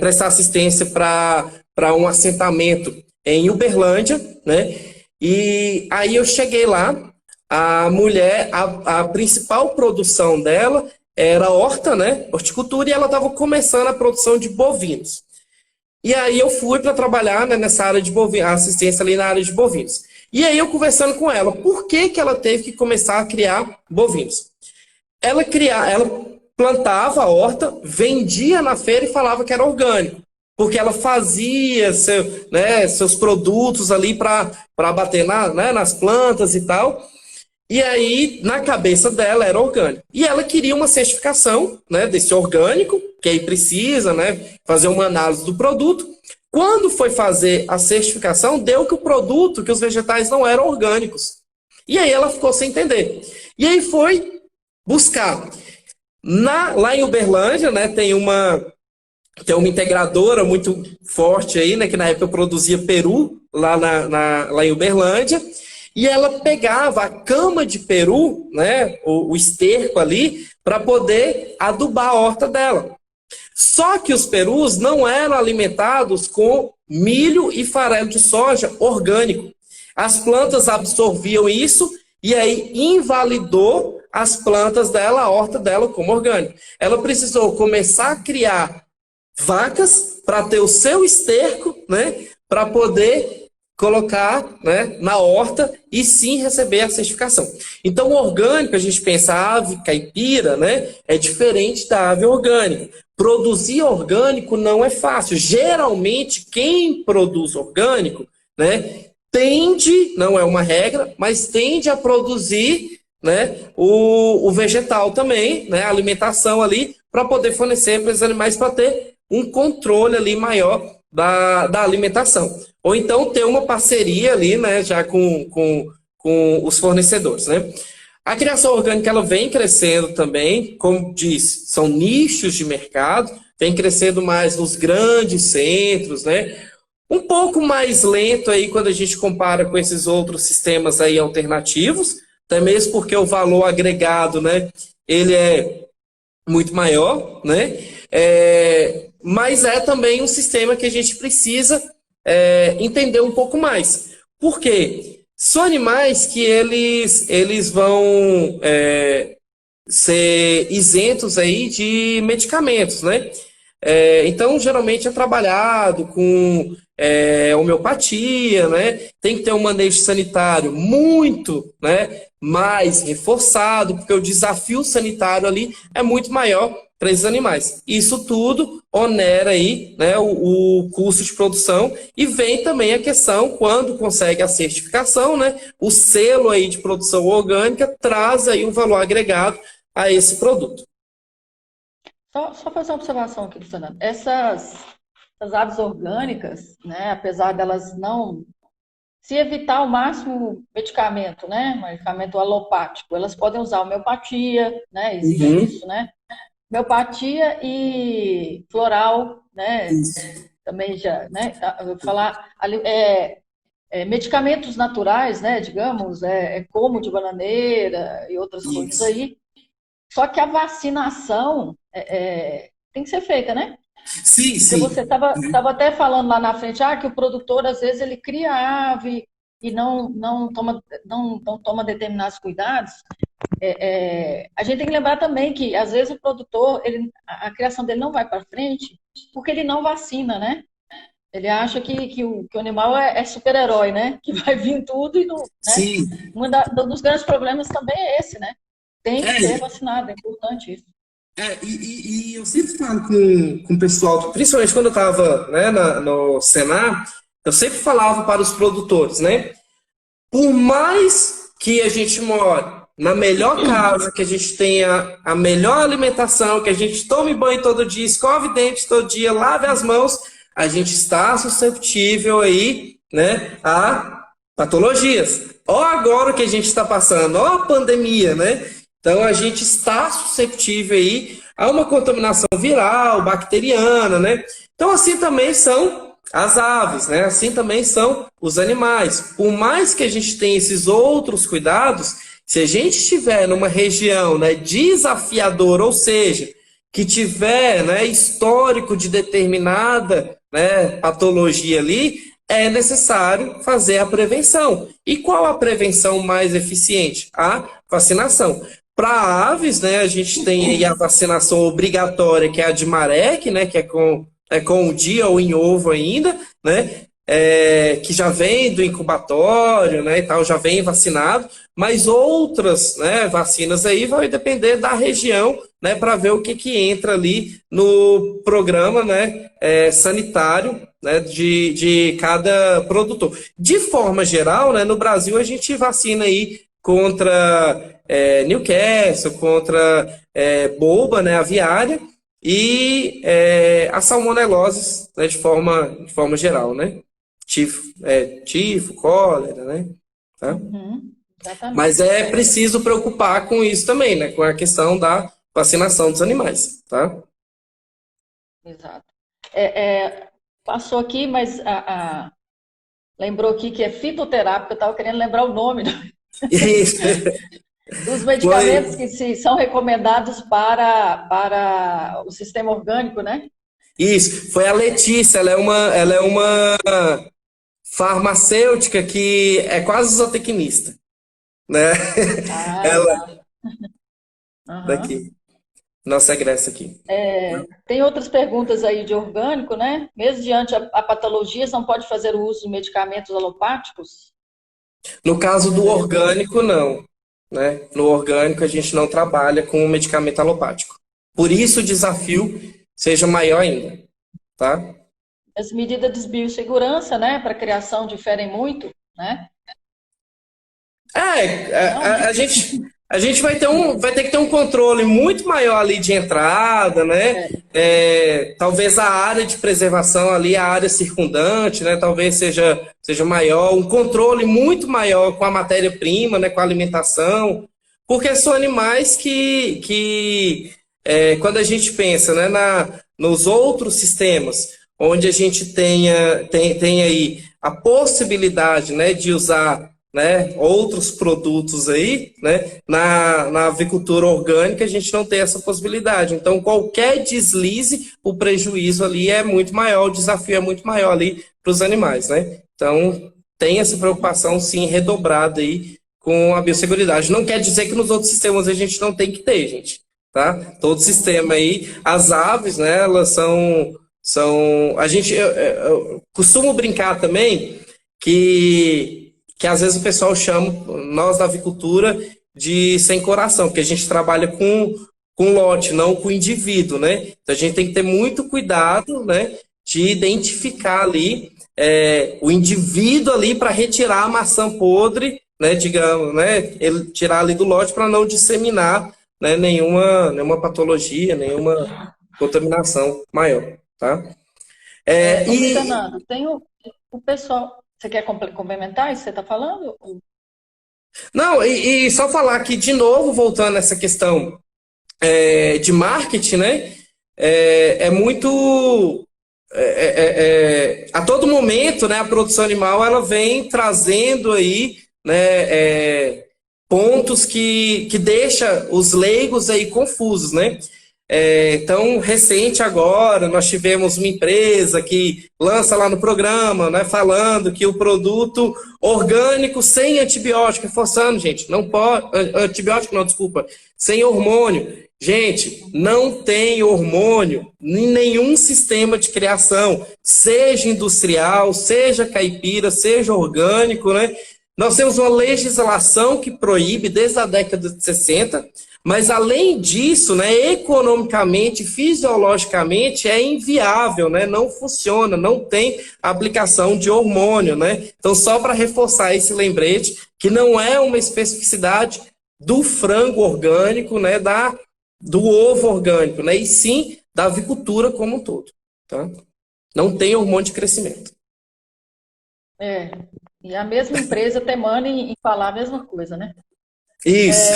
prestar assistência para um assentamento em Uberlândia, né? E aí eu cheguei lá, a mulher, a principal produção dela era horta, né? Horticultura, e ela estava começando a produção de bovinos. E aí eu fui para trabalhar, né, nessa área de bovinos, assistência ali na área de bovinos. E aí eu conversando com ela, por que que ela teve que começar a criar bovinos? Ela plantava a horta, vendia na feira e falava que era orgânico, porque ela fazia seus produtos ali para bater nas plantas e tal. E aí, na cabeça dela, era orgânico. E ela queria uma certificação, né, desse orgânico, que aí precisa, né, fazer uma análise do produto. Quando foi fazer a certificação, deu que o produto, que os vegetais não eram orgânicos. E aí ela ficou sem entender. E aí foi buscar. Lá em Uberlândia, né, tem uma integradora muito forte aí, né, que na época eu produzia peru, lá em Uberlândia. E ela pegava a cama de peru, né, o esterco ali, para poder adubar a horta dela. Só que os perus não eram alimentados com milho e farelo de soja orgânico. As plantas absorviam isso e aí invalidou as plantas dela, a horta dela como orgânico. Ela precisou começar a criar vacas para ter o seu esterco, né, para poder colocar, né, na horta e sim receber a certificação. Então, o orgânico, a gente pensa, a ave caipira, né, é diferente da ave orgânica. Produzir orgânico não é fácil. Geralmente, quem produz orgânico, né, tende, não é uma regra, mas tende a produzir, né, o vegetal também, né, a alimentação ali, para poder fornecer para os animais, para ter um controle ali maior da alimentação. Ou então ter uma parceria ali, né, já com os fornecedores, né? A criação orgânica ela vem crescendo também, como disse, são nichos de mercado, vem crescendo mais nos grandes centros, né? Um pouco mais lento aí quando a gente compara com esses outros sistemas aí alternativos, até mesmo porque o valor agregado, né, ele é muito maior, né? Mas é também um sistema que a gente precisa entender um pouco mais. Por quê? São animais que eles vão ser isentos aí de medicamentos, né? Então, geralmente é trabalhado com homeopatia, né? Tem que ter um manejo sanitário muito, né, mais reforçado, porque o desafio sanitário ali é muito maior para esses animais. Isso tudo onera aí, né, o custo de produção, e vem também a questão, quando consegue a certificação, né, o selo aí de produção orgânica traz aí um valor agregado a esse produto. Só fazer uma observação aqui, Luciana. Essas aves orgânicas, né, apesar delas não se evitar ao máximo medicamento, né, medicamento alopático, elas podem usar homeopatia, né, existe isso, né? Homeopatia e floral, né? Também já, né? Eu vou falar medicamentos naturais, né? Digamos, como de bananeira e outras coisas aí. Só que a vacinação tem que ser feita, né? Sim, Porque sim. você estava até falando lá na frente, que o produtor às vezes ele cria ave e não toma determinados cuidados. A gente tem que lembrar também que, às vezes, o produtor, a criação dele não vai para frente porque ele não vacina, né? Ele acha que o animal é super-herói, né? Que vai vir tudo e não... Né? Sim. Um dos grandes problemas também é esse, né? Tem que ser vacinado, é importante isso. E eu sempre falo com o pessoal, principalmente quando eu estava, né, no Senar, eu sempre falava para os produtores, né? Por mais que a gente more na melhor casa, que a gente tenha a melhor alimentação, que a gente tome banho todo dia, escove dente todo dia, lave as mãos, a gente está susceptível aí, né, a patologias. Ó agora o que a gente está passando, ó a pandemia, né? Então a gente está susceptível aí a uma contaminação viral, bacteriana, né? Então assim também são as aves, né? Assim também são os animais. Por mais que a gente tenha esses outros cuidados, se a gente estiver numa região, né, desafiadora, ou seja, que tiver, né, histórico de determinada, né, patologia ali, é necessário fazer a prevenção. E qual a prevenção mais eficiente? A vacinação. Para aves, né, a gente tem aí a vacinação obrigatória, que é a de marek, né, que é com o dia ou em ovo ainda, né, que já vem do incubatório, né, e tal, já vem vacinado, mas outras, né, vacinas aí vai depender da região, né, para ver o que entra ali no programa, né, sanitário, né, de cada produtor. De forma geral, né, no Brasil a gente vacina aí contra Newcastle, contra boba, né, aviária, e a salmonelose, né, de forma geral, né? Tifo, cólera, né? Tá? Mas Exatamente. é preciso preocupar com isso também, né? Com a questão da vacinação dos animais, tá? Exato. Passou aqui, mas lembrou aqui que é fitoterápico, eu estava querendo lembrar o nome Isso. dos medicamentos que são recomendados para o sistema orgânico, né? Isso, foi a Letícia, ela é uma farmacêutica que é quase zootecnista, né? Ah, Ela, tá. Aham. daqui, nossa egressa aqui. Tem outras perguntas aí de orgânico, né? Mesmo diante a patologias, não pode fazer o uso de medicamentos alopáticos? No caso do orgânico, não, né? No orgânico, a gente não trabalha com medicamento alopático. Por isso, o desafio seja maior ainda, tá? As medidas de biossegurança, né, para criação diferem muito, né? Não, né? A gente vai ter que ter um controle muito maior ali de entrada, né? Talvez a área de preservação ali, a área circundante, né? Talvez seja maior, um controle muito maior com a matéria-prima, né? Com a alimentação, porque são animais que quando a gente pensa, né? Nos outros sistemas, onde a gente tem aí a possibilidade, né? De usar, né, outros produtos aí, né, na avicultura orgânica a gente não tem essa possibilidade. Então, qualquer deslize, o prejuízo ali é muito maior, o desafio é muito maior ali para os animais, né? Então, tem essa preocupação, sim, redobrada aí com a biosseguridade. Não quer dizer que nos outros sistemas a gente não tem que ter, gente, tá? Todo sistema aí, as aves, né, elas eu costumo brincar também que às vezes o pessoal chama, nós da avicultura, de sem coração, porque a gente trabalha com lote, não com indivíduo, né? Então a gente tem que ter muito cuidado, né, de identificar ali o indivíduo ali para retirar a maçã podre, né, digamos, né, ele tirar ali do lote para não disseminar, né, nenhuma patologia, nenhuma contaminação maior, tá? Luiz E Fernando, tem o pessoal. Você quer complementar isso que você está falando? não, e só falar que, de novo, voltando a essa questão de marketing, né? É muito. A todo momento, né, a produção animal ela vem trazendo aí, né, pontos que deixa os leigos aí confusos, né? Então, recente agora, nós tivemos uma empresa que lança lá no programa, né, falando que o produto orgânico sem antibiótico, reforçando, gente, não pode, antibiótico não, desculpa, sem hormônio. Gente, não tem hormônio em nenhum sistema de criação, seja industrial, seja caipira, seja orgânico, né? Nós temos uma legislação que proíbe desde a década de 60, mas além disso, né, economicamente, fisiologicamente, é inviável, né? Não funciona, não tem aplicação de hormônio, né? Então, só para reforçar esse lembrete, que não é uma especificidade do frango orgânico, né, do ovo orgânico, né, e sim da avicultura como um todo, tá? Não tem hormônio de crescimento. E a mesma empresa temando em falar a mesma coisa, né? Isso.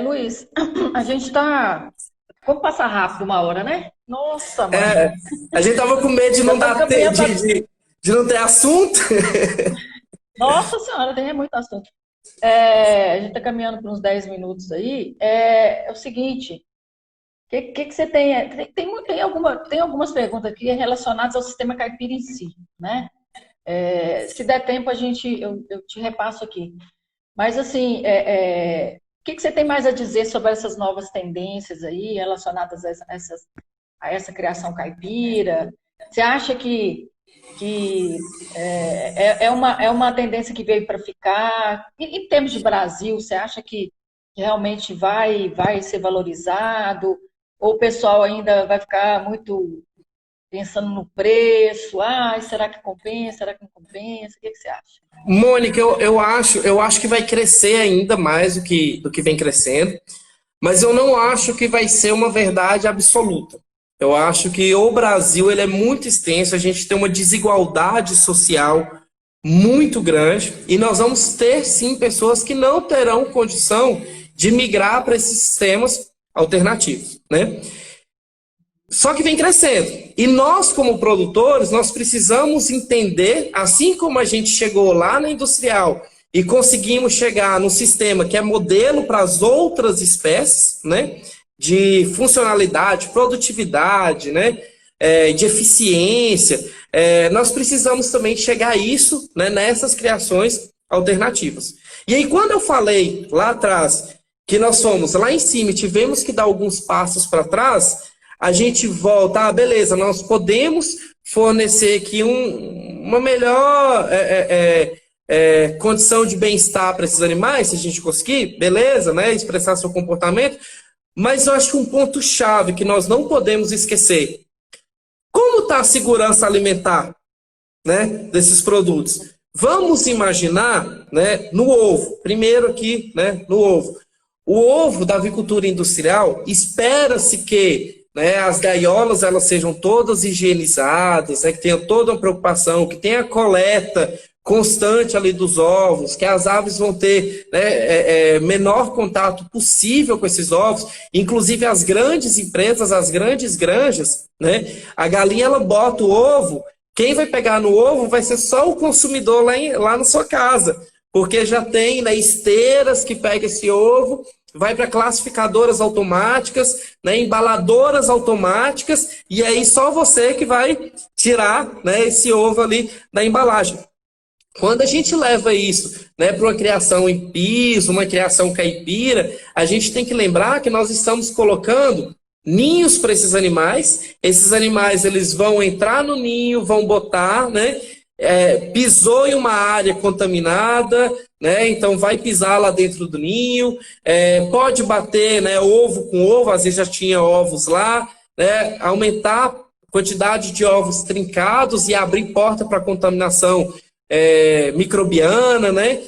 Luiz, a gente está. Como passar rápido uma hora, né? Nossa, mãe. A gente tava com medo de Já não estamos dar caminhando. de não ter assunto. Nossa Senhora, tem muito assunto. A gente está caminhando por uns 10 minutos aí. É o seguinte: que você tem? Tem algumas perguntas aqui relacionadas ao sistema caipira em si, né? Se der tempo, eu te repasso aqui. Mas, assim, o que você tem mais a dizer sobre essas novas tendências aí relacionadas a essa criação caipira? Você acha que é uma tendência que veio para ficar? Em termos de Brasil, você acha que realmente vai ser valorizado? Ou o pessoal ainda vai ficar muito pensando no preço? Ah, será que compensa? Será que não compensa? O que você acha? Mônica, eu acho que vai crescer ainda mais do que vem crescendo, mas eu não acho que vai ser uma verdade absoluta. Eu acho que o Brasil ele é muito extenso, a gente tem uma desigualdade social muito grande e nós vamos ter sim pessoas que não terão condição de migrar para esses sistemas alternativos, né? Só que vem crescendo. E nós, como produtores, nós precisamos entender, assim como a gente chegou lá na industrial e conseguimos chegar no sistema que é modelo para as outras espécies, né? De funcionalidade, produtividade, né? De eficiência. Nós precisamos também chegar a isso, né? Nessas criações alternativas. E aí, quando eu falei lá atrás que nós fomos lá em cima e tivemos que dar alguns passos para trás, a gente volta, beleza, nós podemos fornecer aqui uma melhor condição de bem-estar para esses animais, se a gente conseguir, beleza, né, expressar seu comportamento, mas eu acho que um ponto-chave que nós não podemos esquecer, como está a segurança alimentar, né, desses produtos? Vamos imaginar, né, no ovo, primeiro aqui, né, no ovo. O ovo da avicultura industrial, espera-se que, né, as gaiolas elas sejam todas higienizadas, né, que tenha toda uma preocupação, que tenha a coleta constante ali dos ovos, que as aves vão ter, né, menor contato possível com esses ovos, inclusive as grandes empresas, as grandes granjas, né, a galinha ela bota o ovo, quem vai pegar no ovo vai ser só o consumidor lá na sua casa, porque já tem, né, esteiras que pegam esse ovo, vai para classificadoras automáticas, né, embaladoras automáticas, e aí só você que vai tirar, né, esse ovo ali da embalagem. Quando a gente leva isso, né, para uma criação em piso, uma criação caipira, a gente tem que lembrar que nós estamos colocando ninhos para esses animais eles vão entrar no ninho, vão botar, né, pisou em uma área contaminada, né, então vai pisar lá dentro do ninho, pode bater, né, ovo com ovo, às vezes já tinha ovos lá, né, aumentar a quantidade de ovos trincados e abrir porta para contaminação microbiana, né,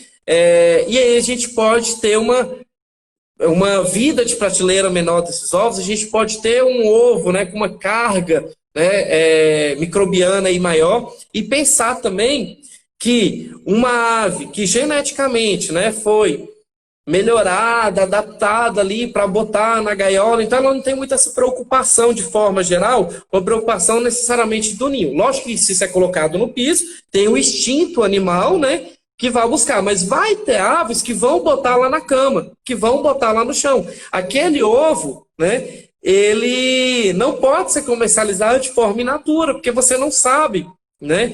e aí a gente pode ter uma vida de prateleira menor desses ovos, a gente pode ter um ovo, né, com uma carga, né, microbiana aí maior, e pensar também que uma ave que geneticamente, né, foi melhorada, adaptada ali para botar na gaiola, então ela não tem muita essa preocupação de forma geral, uma preocupação necessariamente do ninho. Lógico que se isso é colocado no piso, tem o instinto animal, né, que vai buscar, mas vai ter aves que vão botar lá na cama, que vão botar lá no chão. Aquele ovo, né, ele não pode ser comercializado de forma in natura, porque você não sabe, né,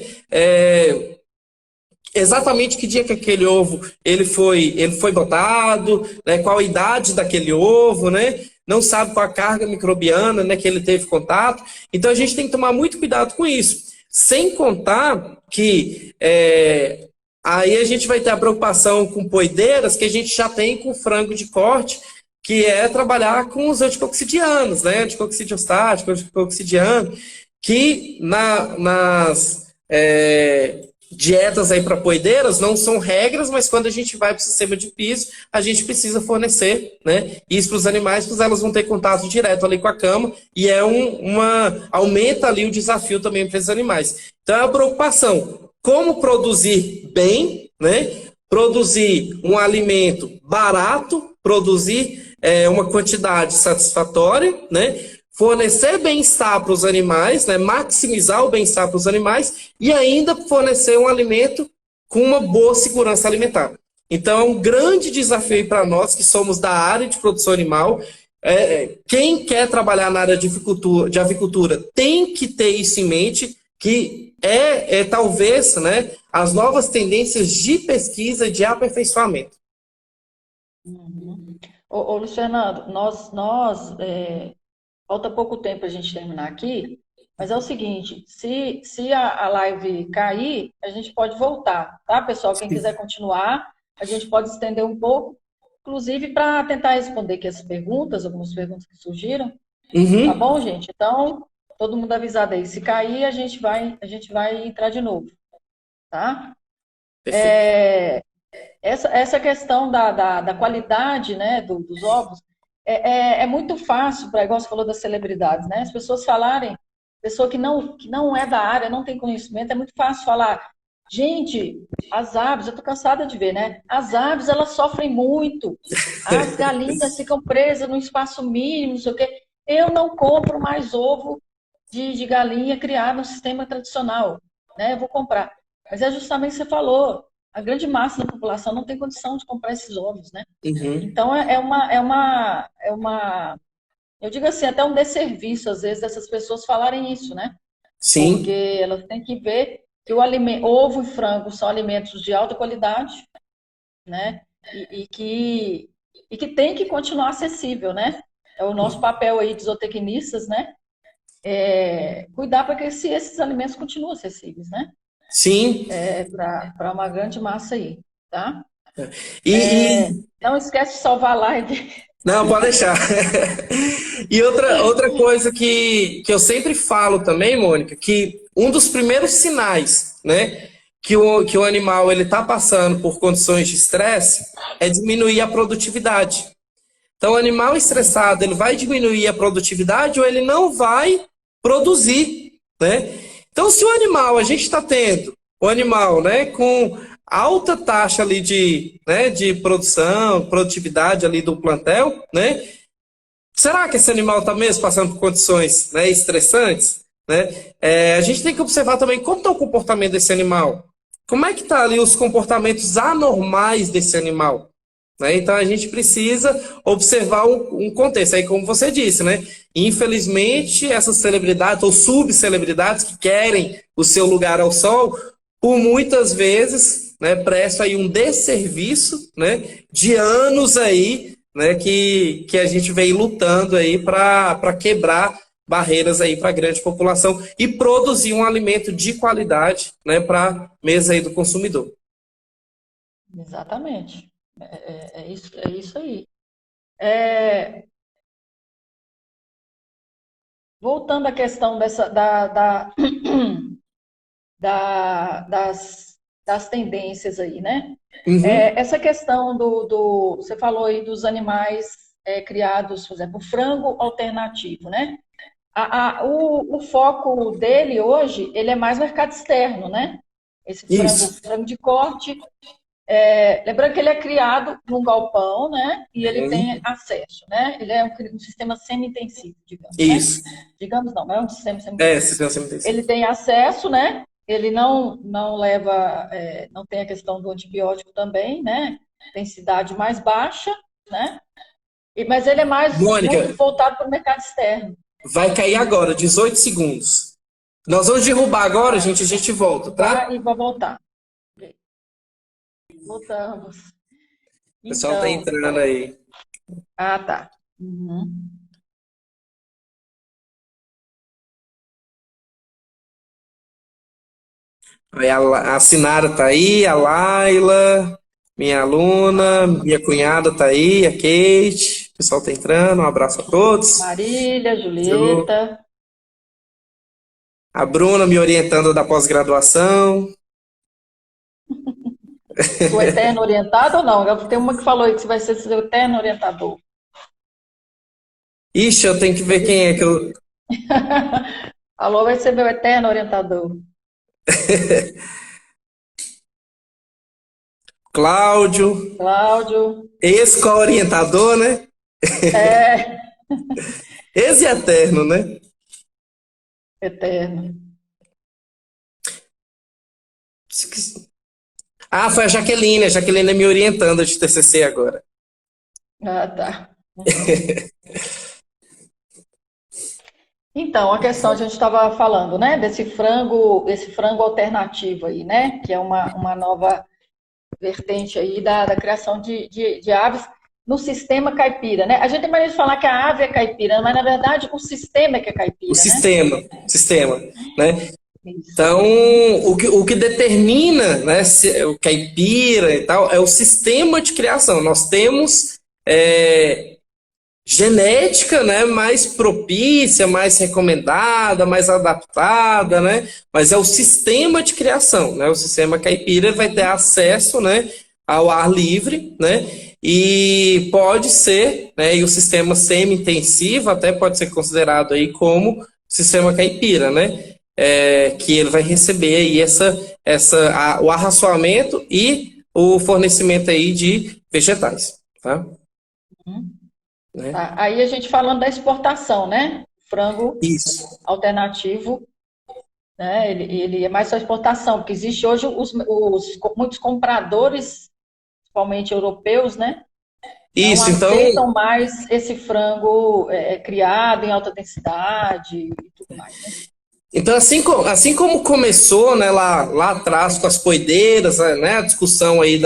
exatamente que dia que aquele ovo ele foi botado, né, qual a idade daquele ovo, né, não sabe qual a carga microbiana, né, que ele teve contato. Então a gente tem que tomar muito cuidado com isso. Sem contar que aí a gente vai ter a preocupação com poideiras que a gente já tem com frango de corte, que é trabalhar com os anticoxidianos, né? Anticocídio estático, anticoccidiano, que nas dietas aí para poideiras não são regras, mas quando a gente vai para o sistema de piso, a gente precisa fornecer, né, isso para os animais, pois elas vão ter contato direto ali com a cama, e aumenta ali o desafio também para esses animais. Então é uma preocupação. Como produzir bem, né? Produzir um alimento barato, produzir uma quantidade satisfatória, né? Fornecer bem-estar para os animais, né? Maximizar o bem-estar para os animais e ainda fornecer um alimento com uma boa segurança alimentar. Então é um grande desafio para nós que somos da área de produção animal, quem quer trabalhar na área de avicultura tem que ter isso em mente, que talvez, né, as novas tendências de pesquisa e de aperfeiçoamento. Uhum. Luiz Fernando, falta pouco tempo para a gente terminar aqui, mas é o seguinte, se a live cair, a gente pode voltar, tá, pessoal? Quem quiser continuar, a gente pode estender um pouco, inclusive para tentar responder aqui as perguntas, algumas perguntas que surgiram, tá Uhum. bom, gente? Então, todo mundo avisado aí, se cair, a gente vai entrar de novo, tá? Perfeito. Essa questão da qualidade, né, dos ovos é muito fácil, para igual você falou das celebridades, né? As pessoas falarem, pessoa que não é da área, não tem conhecimento, é muito fácil falar. Gente, as aves, eu estou cansada de ver, né? As aves, elas sofrem muito. As galinhas ficam presas num espaço mínimo, não sei o quê. Eu não compro mais ovo de galinha criada no sistema tradicional, né? Eu vou comprar. Mas é justamente o que você falou. A grande massa da população não tem condição de comprar esses ovos, né? Uhum. Então eu digo assim, até um desserviço às vezes dessas pessoas falarem isso, né? Porque Sim, elas têm que ver que ovo e frango são alimentos de alta qualidade, né? E que tem que continuar acessível, né? É o nosso papel aí de zootecnistas, né? Cuidar para que esses alimentos continuem acessíveis, né? sim. Para uma grande massa aí, tá? E Não esquece de salvar a live. não, pode deixar. E outra coisa que eu sempre falo também, Mônica, que um dos primeiros sinais, né, que o animal ele está passando por condições de estresse é diminuir a produtividade. Então, o animal estressado, ele vai diminuir a produtividade ou ele não vai produzir, né? Então, se o animal, a gente está tendo o animal, né, com alta taxa ali de produção, produtividade ali do plantel, né? Será que esse animal está mesmo passando por condições, né, estressantes? Né? A gente tem que observar também como está o comportamento desse animal. Como é que está ali os comportamentos anormais desse animal? Né? Então a gente precisa observar um contexto. Aí, como você disse, né? Infelizmente, essas celebridades ou subcelebridades que querem o seu lugar ao sol, por muitas vezes, né, prestam aí um desserviço, né, de anos aí, né, que a gente vem lutando aí para quebrar barreiras aí para a grande população e produzir um alimento de qualidade, né, para a mesa aí do consumidor. Exatamente. É isso aí. É, voltando à questão das tendências aí, né? Uhum. Essa questão você falou aí dos animais criados, por exemplo, o frango alternativo, né? O foco dele hoje, ele é mais mercado externo, né? Esse frango, Isso, frango de corte. Lembrando que ele é criado num galpão, né? E ele tem acesso, né? Ele é um sistema semi-intensivo, digamos, né? isso. Digamos não é um sistema semi-intensivo. Sistema semi-intensivo. Ele tem acesso, né? Ele não leva, não tem a questão do antibiótico também, né? Densidade mais baixa, né? Mas ele é mais Mônica, muito voltado para o mercado externo. vai cair agora, 18 segundos. Nós vamos derrubar agora, gente, a gente volta, tá? Vai e vai voltar. Voltamos. O pessoal tá Então, entrando aí. tá. Uhum. Aí a Sinara tá aí, a Laila, minha aluna, minha cunhada tá aí, a Kate. O pessoal tá entrando, um abraço a todos. Marília, Julieta. A Bruna me orientando da pós-graduação. Sua eterno orientado ou não? Tem uma que falou aí que você vai ser seu eterno orientador. Ixi, eu tenho que ver quem é que eu. Alô, vai ser meu eterno orientador. Cláudio, Cláudio, ex-co-orientador, né? é Ex e eterno, né? eterno. Ah, foi a Jaqueline me orientando de TCC agora. Ah, tá. Uhum. Então, a questão a gente estava falando, né, esse frango alternativo aí, né, que é uma nova vertente aí da criação de aves no sistema caipira, né? A gente tem maneira de falar que a ave é caipira, mas na verdade o sistema é que é O caipira, né? sistema, né? Isso. Então, Uhum. o que determina, né, o caipira e tal, é o sistema de criação. Nós temos genética, né, mais propícia, mais recomendada, mais adaptada, né, mas é o sistema de criação, né, o sistema caipira vai ter acesso, né, ao ar livre, né, e pode ser, né, e o sistema semi-intensivo até pode ser considerado aí como sistema caipira, né, que ele vai receber aí o arraçoamento e o fornecimento aí de vegetais, tá? Uhum. Né? Tá. Aí a gente falando da exportação, né? Frango Isso. alternativo, né? Ele é mais só exportação, porque existe hoje muitos compradores, principalmente europeus, né? Não Isso, então, aceitam mais esse frango criado em alta densidade e tudo mais, né? então assim como começou, né, lá atrás com as poideiras, né, a discussão aí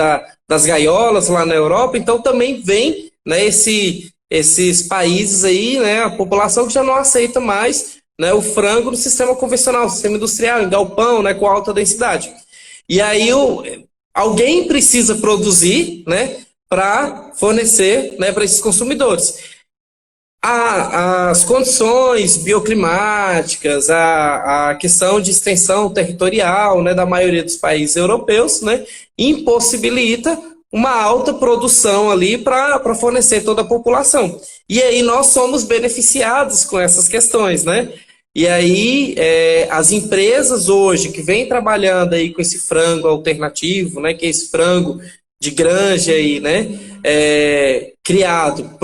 das gaiolas lá na Europa, então também vem, né, esses países aí, né, a população que já não aceita mais, né, o frango no sistema convencional, sistema industrial, em galpão, né, com alta densidade. E aí alguém precisa produzir, né, para fornecer, né, para esses consumidores. As condições bioclimáticas, a questão de extensão territorial, né, da maioria dos países europeus, né, impossibilita uma alta produção ali para fornecer toda a população. E aí nós somos beneficiados com essas questões, né? E aí as empresas hoje que vêm trabalhando aí com esse frango alternativo, né, que é esse frango de granja aí, né, criado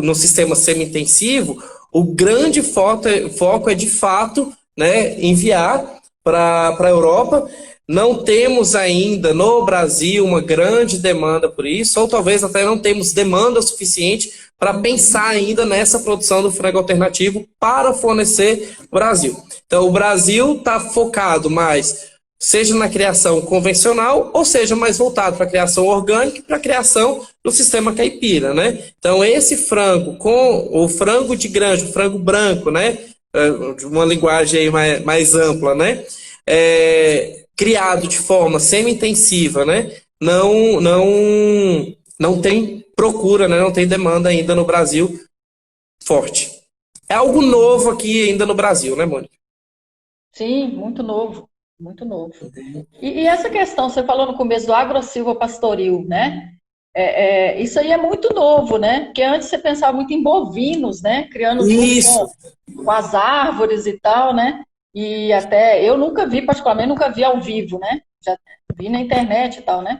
no sistema semi-intensivo, o grande foco é de fato, né, enviar para a Europa. Não temos ainda no Brasil uma grande demanda por isso, ou talvez até não temos demanda suficiente para pensar ainda nessa produção do frango alternativo para fornecer o Brasil. Então, o Brasil está focado mais, seja na criação convencional, ou seja mais voltado para a criação orgânica e para a criação no sistema caipira, né? Então, esse frango, com o frango de granja, o frango branco, né? De uma linguagem aí mais ampla, né? Criado de forma semi-intensiva, né? Não tem procura, né? Não tem demanda ainda no Brasil forte. É algo novo aqui ainda no Brasil, né, Mônica? Sim, muito novo, muito novo. E essa questão, você falou no começo do agrossilvopastoril, né? Isso aí é muito novo, né? Porque antes você pensava muito em bovinos, né? Criando junto Isso. com as árvores e tal, né? E até, eu nunca vi, particularmente, nunca vi ao vivo, né? Já vi na internet e tal, né?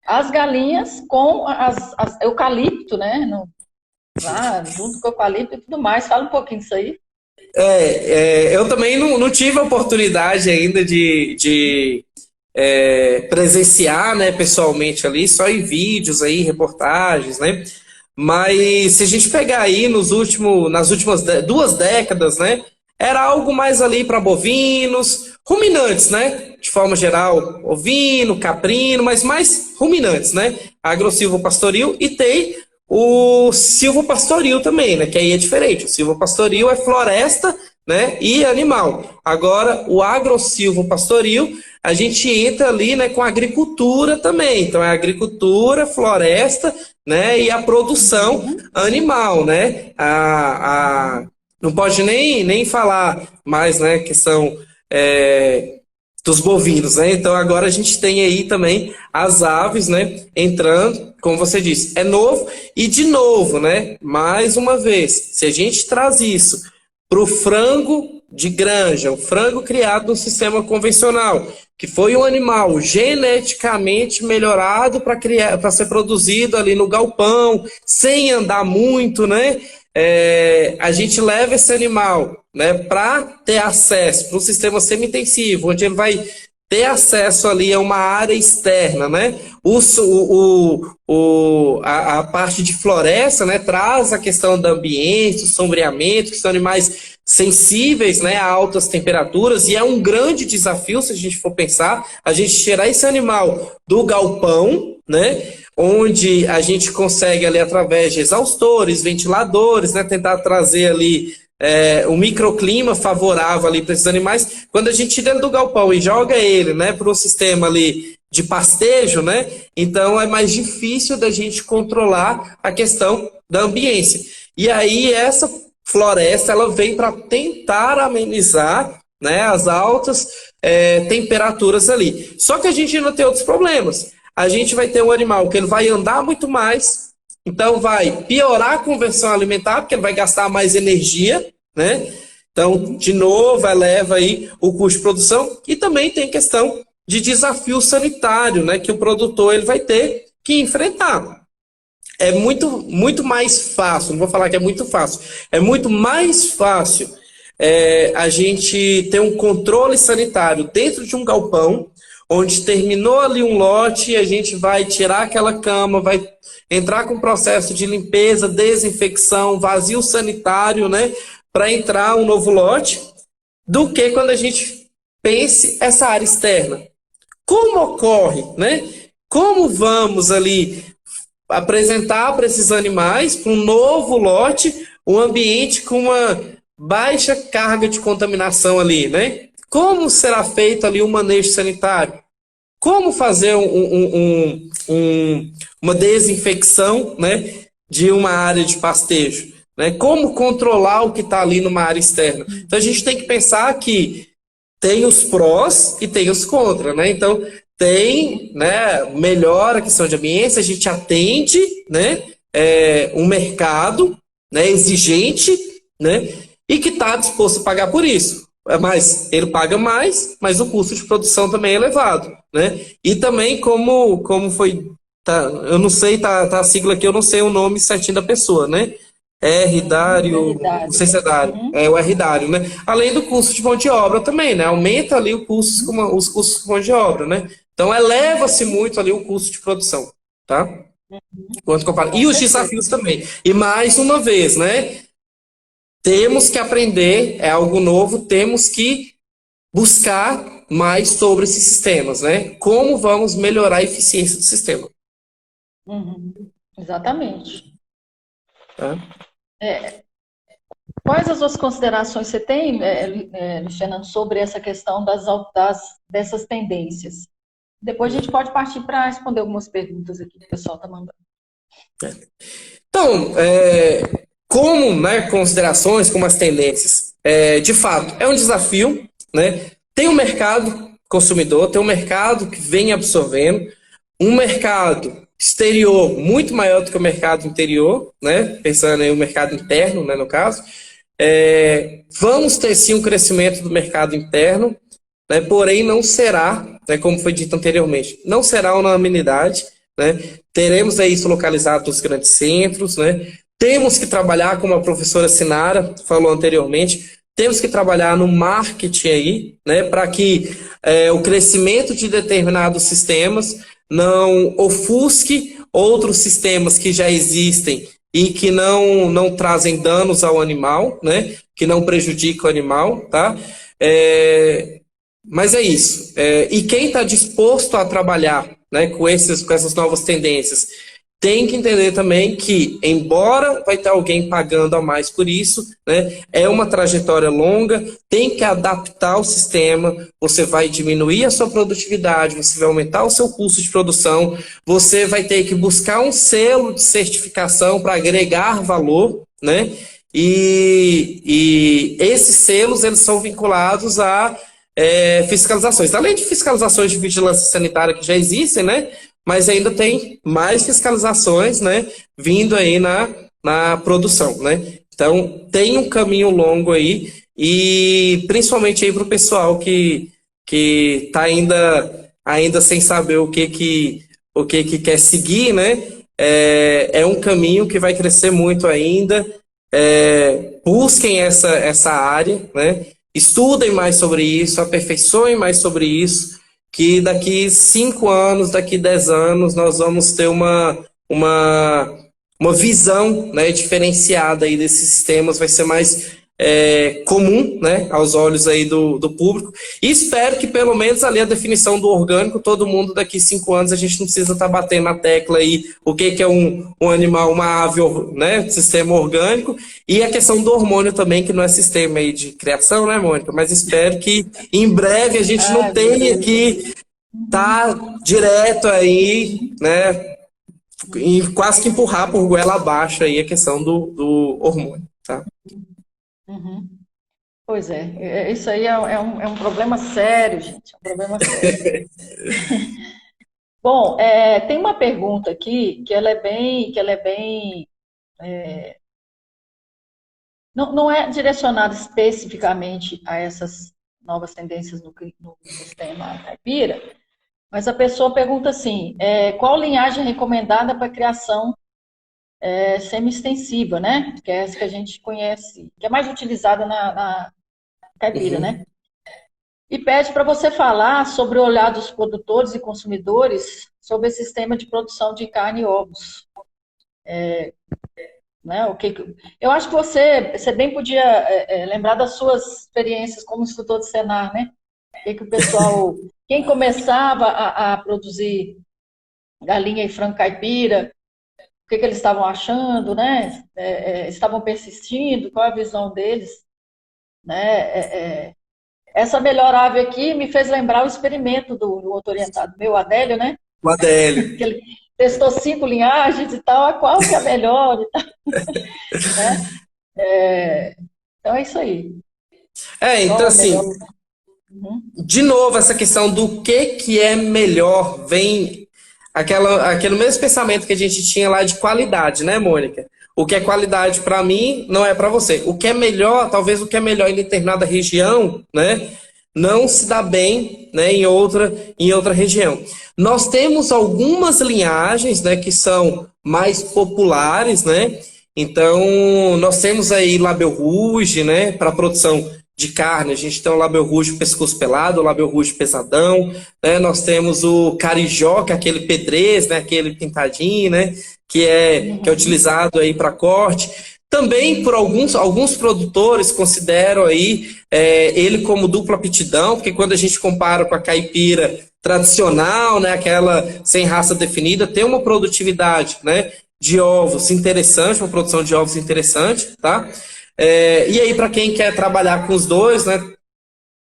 As galinhas com as eucalipto, né? Lá, junto com o eucalipto e tudo mais. Fala um pouquinho disso aí. Eu também não tive a oportunidade ainda de presenciar, né, pessoalmente ali, só em vídeos aí, reportagens, né? Mas se a gente pegar aí nas últimas 2 décadas, né, era algo mais ali para bovinos, ruminantes, né? De forma geral, ovino, caprino, mas mais ruminantes, né? Agrossilvopastoril e tem o silvopastoril também, né? Que aí é diferente. O silvopastoril é floresta, né? E animal. Agora, o agrossilvopastoril, a gente entra ali, né, com a agricultura também. Então, é agricultura, floresta, né? E a produção animal, né? Não pode nem falar mais, né? Que são dos bovinos, né? Então agora a gente tem aí também as aves, né? Entrando, como você disse, é novo e de novo, né? Mais uma vez, se a gente traz isso para o frango de granja, o frango criado no sistema convencional, que foi um animal geneticamente melhorado para ser produzido ali no galpão, sem andar muito, né? A gente leva esse animal, né, para ter acesso para um sistema semi-intensivo, onde ele vai ter acesso ali a uma área externa, né? A parte de floresta, né, traz a questão do ambiente, o sombreamento, que são animais sensíveis, né, a altas temperaturas, e é um grande desafio, se a gente for pensar, a gente tirar esse animal do galpão, né, onde a gente consegue ali através de exaustores, ventiladores, né, tentar trazer ali um microclima favorável ali para esses animais. Quando a gente tira ele do galpão e joga ele, né, para um sistema ali de pastejo, né, então é mais difícil da gente controlar a questão da ambiência. E aí essa floresta ela vem para tentar amenizar, né, as altas temperaturas ali. Só que a gente ainda tem outros problemas. A gente vai ter um animal que ele vai andar muito mais, então vai piorar a conversão alimentar, porque ele vai gastar mais energia, né? Então, de novo, eleva aí o custo de produção. E também tem questão de desafio sanitário, né, que o produtor ele vai ter que enfrentar. É muito mais fácil, não vou falar que é muito fácil, é muito mais fácil a gente ter um controle sanitário dentro de um galpão, onde terminou ali um lote, a gente vai tirar aquela cama, vai entrar com processo de limpeza, desinfecção, vazio sanitário, né, para entrar um novo lote, do que quando a gente pense essa área externa. Como ocorre, né? Como vamos ali apresentar para esses animais, para um novo lote, um ambiente com uma baixa carga de contaminação ali, né? Como será feito ali o manejo sanitário? Como fazer uma desinfecção, né, de uma área de pastejo? Né? Como controlar o que está ali numa área externa? Então a gente tem que pensar que tem os prós e tem os contras, né? Então tem, né, melhora a questão de ambiência, a gente atende, né, um mercado, né, exigente, né, e que está disposto a pagar por isso. Mas ele paga mais, mas o custo de produção também é elevado, né? E também como foi, eu não sei, tá a sigla aqui, eu não sei o nome certinho da pessoa, né? R-Dário, não sei se é Dário, é o R-Dário, né? Além do custo de mão de obra também, né? Aumenta ali os custos de mão de obra, né? Então eleva-se muito ali o custo de produção, tá? Quanto compara. E os desafios também. E mais uma vez, né? Temos que aprender, é algo novo, temos que buscar mais sobre esses sistemas, né? Como vamos melhorar a eficiência do sistema. Exatamente. Tá? Quais as suas considerações você tem, Fernando, sobre essa questão dessas tendências? Depois a gente pode partir para responder algumas perguntas aqui que o pessoal está mandando. Então, como, né, considerações, como as tendências, de fato, é um desafio, né? Tem um mercado consumidor, tem um mercado que vem absorvendo, um mercado exterior muito maior do que o mercado interior, né? Pensando em o mercado interno, né, no caso. Vamos ter sim um crescimento do mercado interno, né? Porém não será, né, como foi dito anteriormente, não será unanimidade, né? Teremos aí isso localizado nos grandes centros, né? Temos que trabalhar, como a professora Sinara falou anteriormente, temos que trabalhar no marketing aí, né, para que o crescimento de determinados sistemas não ofusque outros sistemas que já existem e que não trazem danos ao animal, né, que não prejudicam o animal, tá? Mas é isso. E quem está disposto a trabalhar, né, com essas novas tendências, tem que entender também que, embora vai ter alguém pagando a mais por isso, né, é uma trajetória longa, tem que adaptar o sistema, você vai diminuir a sua produtividade, você vai aumentar o seu custo de produção, você vai ter que buscar um selo de certificação para agregar valor, né, e esses selos eles são vinculados a fiscalizações. Além de fiscalizações de vigilância sanitária que já existem, né, mas ainda tem mais fiscalizações, né, vindo aí na produção, né? Então, tem um caminho longo aí, e principalmente aí para o pessoal que está ainda sem saber o que quer seguir, né? É um caminho que vai crescer muito ainda. Busquem essa área, né? Estudem mais sobre isso, aperfeiçoem mais sobre isso, que daqui 5 anos, daqui 10 anos, nós vamos ter uma visão, né, diferenciada aí desses sistemas, vai ser mais comum, né, aos olhos aí do público. E espero que pelo menos ali a definição do orgânico, todo mundo daqui 5 anos, a gente não precisa estar batendo na tecla aí o que é um animal, uma ave, né, sistema orgânico, e a questão do hormônio também, que não é sistema aí de criação, né, Mônica? Mas espero que em breve a gente não tenha que estar direto aí, né, e quase que empurrar por goela abaixo aí a questão do hormônio, tá? Uhum. Pois é, isso aí é um problema sério, gente, é um problema sério. Bom, tem uma pergunta aqui que ela é bem, não é direcionada especificamente a essas novas tendências no sistema caipira, mas a pessoa pergunta assim, qual linhagem recomendada para criação semi-extensiva, né? Que é essa que a gente conhece, que é mais utilizada na caipira, Uhum. né? E pede para você falar sobre o olhar dos produtores e consumidores sobre esse sistema de produção de carne e ovos. Né? Eu acho que você bem podia lembrar das suas experiências como instrutor de Senar, né? O pessoal, quem começava a produzir galinha e frango caipira, o que eles estavam achando, né? Estavam persistindo, qual a visão deles, né? Essa melhor ave aqui me fez lembrar o experimento do outro orientado meu, Adélio, né? O Adélio. Que ele testou 5 linhagens e tal, a qual que é a melhor, né? Então é isso aí. Então Qual é a assim, melhor? Uhum. de novo, essa questão do que é melhor, vem aquele mesmo pensamento que a gente tinha lá de qualidade, né, Mônica? O que é qualidade para mim não é para você. O que é melhor, talvez o que é melhor em determinada região, né, não se dá bem, né, em outra região. Nós temos algumas linhagens, né, que são mais populares, né? Então, nós temos aí Label Rouge, né, para produção de carne. A gente tem o Label Rouge pescoço pelado, o Label Rouge pesadão, né? Nós temos o Carijó, que é aquele pedrez, né, aquele pintadinho, né, que é utilizado aí para corte. Também por alguns produtores consideram aí ele como dupla aptidão, porque quando a gente compara com a caipira tradicional, né, aquela sem raça definida, tem uma produtividade, né, de ovos interessante, uma produção de ovos interessante, tá? E aí, para quem quer trabalhar com os dois, né,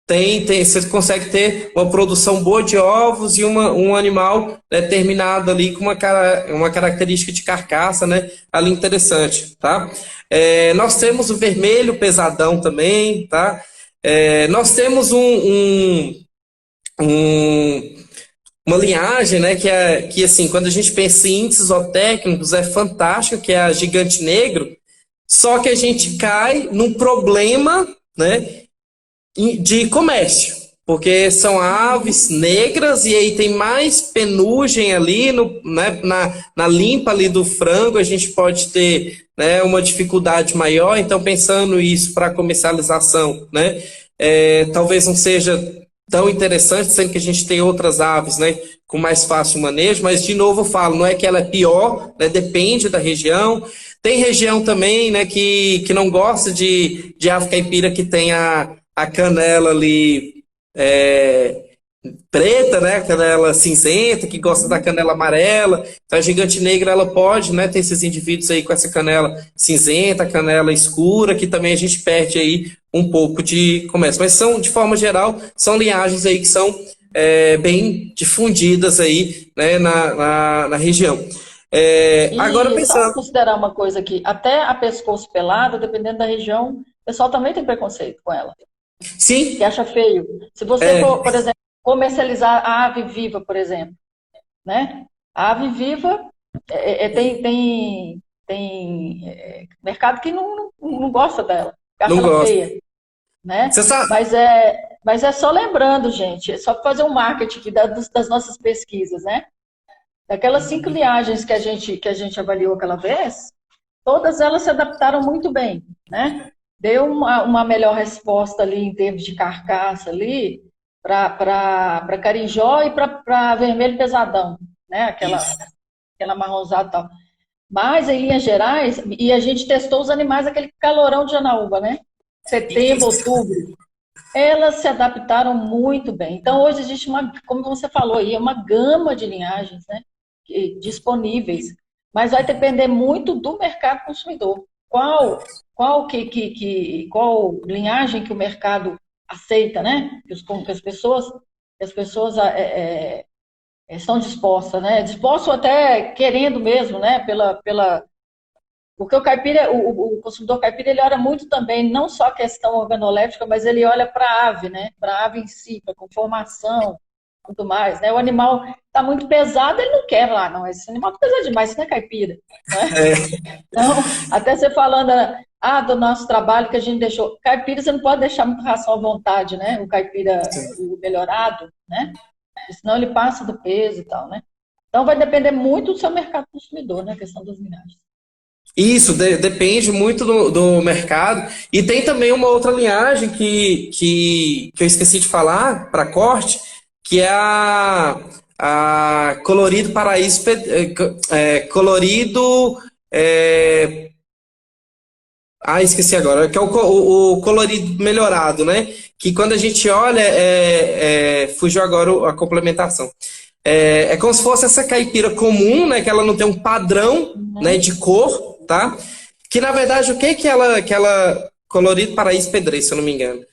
você consegue ter uma produção boa de ovos e um animal, né, terminado ali com uma característica de carcaça, né, ali interessante, tá? Nós temos o vermelho pesadão também, tá? Nós temos uma linhagem, né, que assim, quando a gente pensa em índices zootécnicos, é fantástica, que é a gigante negro, só que a gente cai num problema, né, de comércio, porque são aves negras e aí tem mais penugem ali né, na limpa ali do frango, a gente pode ter, né, uma dificuldade maior. Então, pensando isso para comercialização, né, talvez não seja tão interessante, sendo que a gente tem outras aves, né, com mais fácil manejo, mas de novo eu falo, não é que ela é pior, né, depende da região. Tem região também, né, que não gosta de ave caipira que tem a canela ali preta, né, a canela cinzenta, que gosta da canela amarela. Então a gigante negra ela pode, né, ter esses indivíduos aí com essa canela cinzenta, canela escura, que também a gente perde aí um pouco de comércio. Mas de forma geral, são linhagens aí que são bem difundidas aí, né, na região. Agora E só pensando. considerar uma coisa aqui, até a pescoço pelado, dependendo da região, o pessoal também tem preconceito com ela, que Sim, acha feio. Se você for, por exemplo, comercializar a ave viva, por exemplo, né? A ave viva tem mercado que não gosta dela, que acha não ela gosto. feia, né? Você sabe? Mas é só lembrando, gente, é só fazer um marketing aqui das nossas pesquisas, né? Daquelas 5 linhagens que a gente avaliou aquela vez, todas elas se adaptaram muito bem, né? Deu uma melhor resposta ali em termos de carcaça ali, para carijó e para vermelho pesadão, né? Aquela marronzada e tal. Mas, em linhas gerais, e a gente testou os animais, aquele calorão de Janaúba, né? Setembro, outubro. Elas se adaptaram muito bem. Então, hoje existe como você falou aí, uma gama de linhagens, né, disponíveis, mas vai depender muito do mercado consumidor. Qual linhagem que o mercado aceita, né? Que as pessoas estão dispostas, né? Dispostas ou até querendo mesmo, né? Porque o caipira, o consumidor caipira, ele olha muito também, não só a questão organoléptica, mas ele olha para a ave, né? Para a ave em si, para a conformação, tudo mais, né? O animal está muito pesado, ele não quer lá, não. Esse animal está pesado demais, isso não é caipira, né? Então, até você falando do nosso trabalho que a gente deixou. Caipira, você não pode deixar muito ração à vontade, né? O caipira, o melhorado, né? Senão ele passa do peso e tal, né? Então, vai depender muito do seu mercado consumidor, né? A questão das linhagens. Isso, depende muito do mercado. E tem também uma outra linhagem que eu esqueci de falar para corte, que é a Colorido Paraíso, Colorido. Esqueci agora, que é o colorido melhorado, né? Que quando a gente olha, fugiu agora a complementação. É como se fosse essa caipira comum, né? Que ela não tem um padrão, né, de cor, tá? Que na verdade, o que ela Colorido Paraíso Pedreiro, se eu não me engano.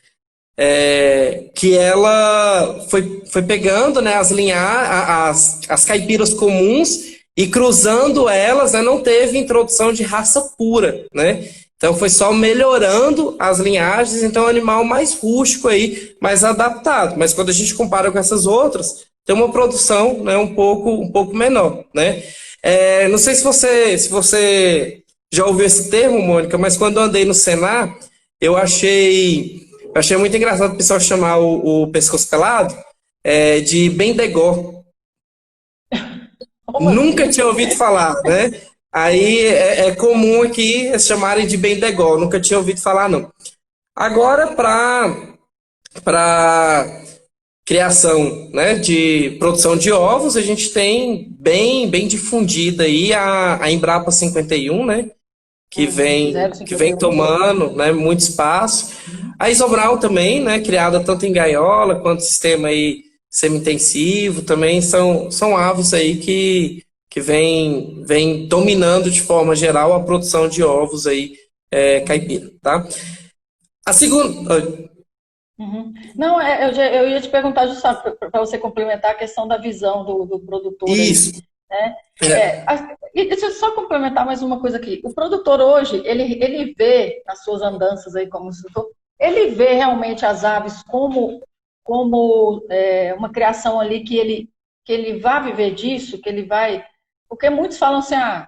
Que ela foi pegando, né, as caipiras comuns e cruzando elas, né, não teve introdução de raça pura, né? Então foi só melhorando as linhagens, então é um animal mais rústico aí, mais adaptado. Mas quando a gente compara com essas outras, tem uma produção, né, um pouco menor, né? Não sei se você já ouviu esse termo, Mônica, mas quando eu andei no Senar, eu achei muito engraçado o pessoal chamar o pescoço pelado de bendegó. Nunca tinha ouvido falar, né? Aí é comum aqui eles chamarem de bendegó, nunca tinha ouvido falar, não. Agora, para criação, né, de produção de ovos, a gente tem bem difundida aí a Embrapa 51, né, que vem tomando, né, muito espaço. A Isobral também, né, criada tanto em gaiola quanto sistema aí semi-intensivo, também são aves aí que vem dominando de forma geral a produção de ovos aí caipira, tá? A segunda... Uhum. Não, eu ia te perguntar justamente para você complementar a questão da visão do produtor. Isso. Aí, né? Deixa eu só complementar mais uma coisa aqui. O produtor hoje, ele vê nas suas andanças aí como instrutor, ele vê realmente as aves como uma criação ali que ele vai viver disso, que ele vai... Porque muitos falam assim, é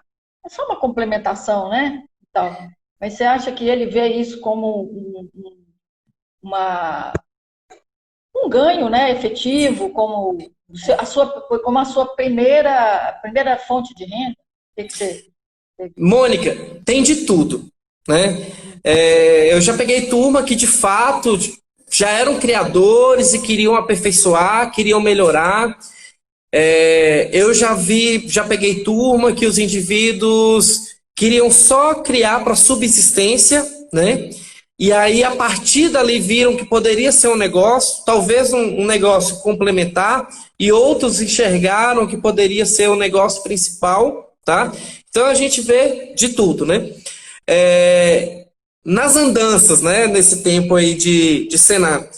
só uma complementação, né? Então, mas você acha que ele vê isso como um ganho, né, efetivo, como a sua primeira fonte de renda? Mônica, tem de tudo, né? Eu já peguei turma que de fato já eram criadores e queriam aperfeiçoar, queriam melhorar. Eu já peguei turma que os indivíduos queriam só criar para subsistência, né? E aí, a partir dali, viram que poderia ser um negócio, talvez um negócio complementar, e outros enxergaram que poderia ser o negócio principal, tá? Então, a gente vê de tudo, né? Nas andanças, né, nesse tempo aí de Senar,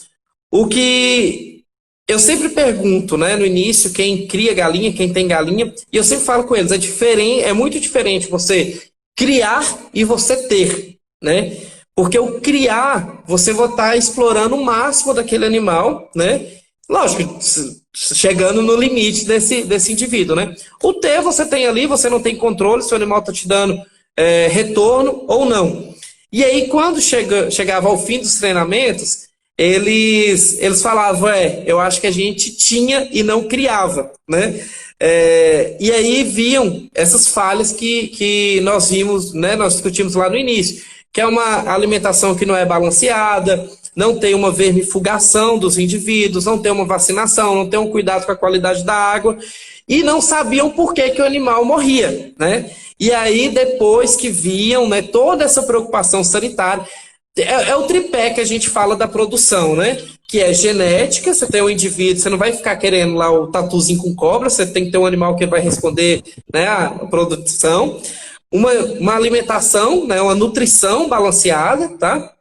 o que eu sempre pergunto, né, no início, quem cria galinha, quem tem galinha, e eu sempre falo com eles, é muito diferente você criar e você ter, né? Porque o criar, você vai estar explorando o máximo daquele animal, né? Lógico, chegando no limite desse indivíduo, né? O ter, você tem ali, você não tem controle se o animal está te dando retorno ou não. E aí, quando chegava ao fim dos treinamentos, eles falavam, eu acho que a gente tinha e não criava, né? E aí viam essas falhas que nós vimos, né? Nós discutimos lá no início, que é uma alimentação que não é balanceada, não tem uma vermifugação dos indivíduos, não tem uma vacinação, não tem um cuidado com a qualidade da água, e não sabiam por que que o animal morria, né? E aí, depois que viam, né, toda essa preocupação sanitária, é o tripé que a gente fala da produção, né? Que é genética, você tem um indivíduo, você não vai ficar querendo lá o tatuzinho com cobra, você tem que ter um animal que vai responder, né, a produção, uma alimentação, né, uma nutrição balanceada, tá?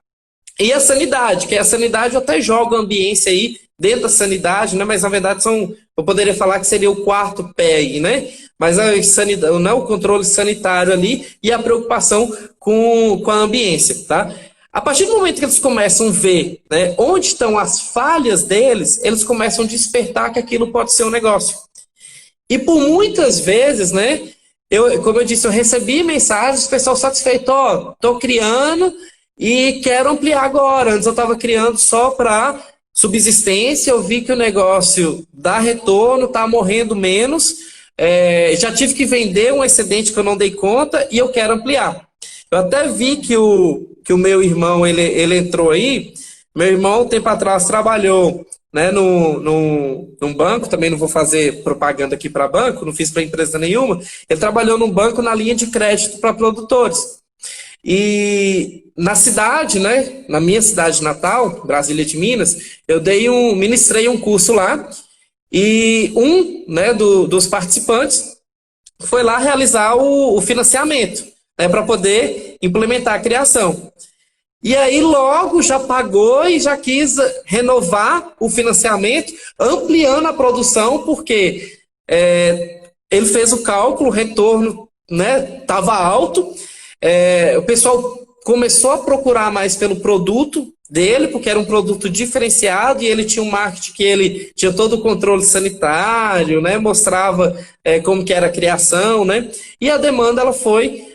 E a sanidade, que é a sanidade, eu até jogo a ambiência aí dentro da sanidade, né? Mas na verdade eu poderia falar que seria o quarto pé aí, né? Mas a sanidade, não, o controle sanitário ali e a preocupação com a ambiência, tá? A partir do momento que eles começam a ver, né, onde estão as falhas deles, eles começam a despertar que aquilo pode ser um negócio. E por muitas vezes, né, como eu disse, eu recebi mensagens, pessoal satisfeito, ó, tô criando e quero ampliar agora. Antes eu estava criando só para subsistência, eu vi que o negócio dá retorno, tá morrendo menos, já tive que vender um excedente que eu não dei conta e eu quero ampliar. Eu até vi que o meu irmão, ele entrou aí. Meu irmão, um tempo atrás, trabalhou, né, num banco, também não vou fazer propaganda aqui para banco, não fiz para empresa nenhuma. Ele trabalhou num banco na linha de crédito para produtores. E na cidade, né, na minha cidade natal, Brasília de Minas, eu ministrei um curso lá, e né, dos participantes foi lá realizar o financiamento, né, para poder implementar a criação. E aí logo já pagou e já quis renovar o financiamento, ampliando a produção, porque ele fez o cálculo, o retorno, né, estava alto, o pessoal começou a procurar mais pelo produto dele, porque era um produto diferenciado e ele tinha um marketing que ele tinha todo o controle sanitário, né, mostrava como que era a criação, né, e a demanda ela foi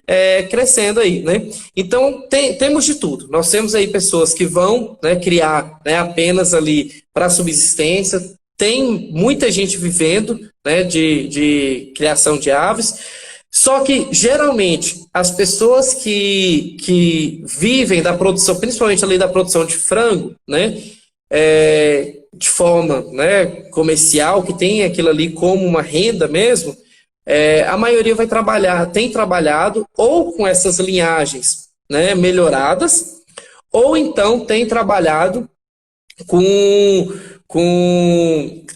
crescendo aí, né. Então temos de tudo. Nós temos aí pessoas que vão, né, criar, né, apenas ali para subsistência. Tem muita gente vivendo, né, de criação de aves. Só que, geralmente, as pessoas que vivem da produção, principalmente ali da produção de frango, né, de forma, né, comercial, que tem aquilo ali como uma renda mesmo, a maioria tem trabalhado ou com essas linhagens, né, melhoradas, ou então tem trabalhado com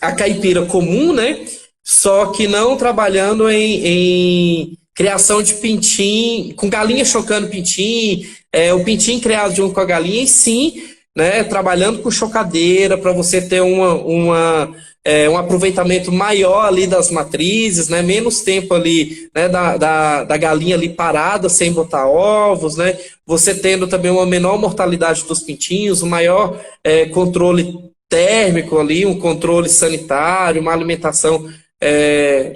a caipira comum, né? Só que não trabalhando em criação de pintinho, com galinha chocando pintinho, o pintinho criado junto com a galinha, e sim, né, trabalhando com chocadeira para você ter um aproveitamento maior ali das matrizes, né, menos tempo ali, né, da galinha ali parada sem botar ovos, né, você tendo também uma menor mortalidade dos pintinhos, um maior controle térmico ali, um controle sanitário, uma alimentação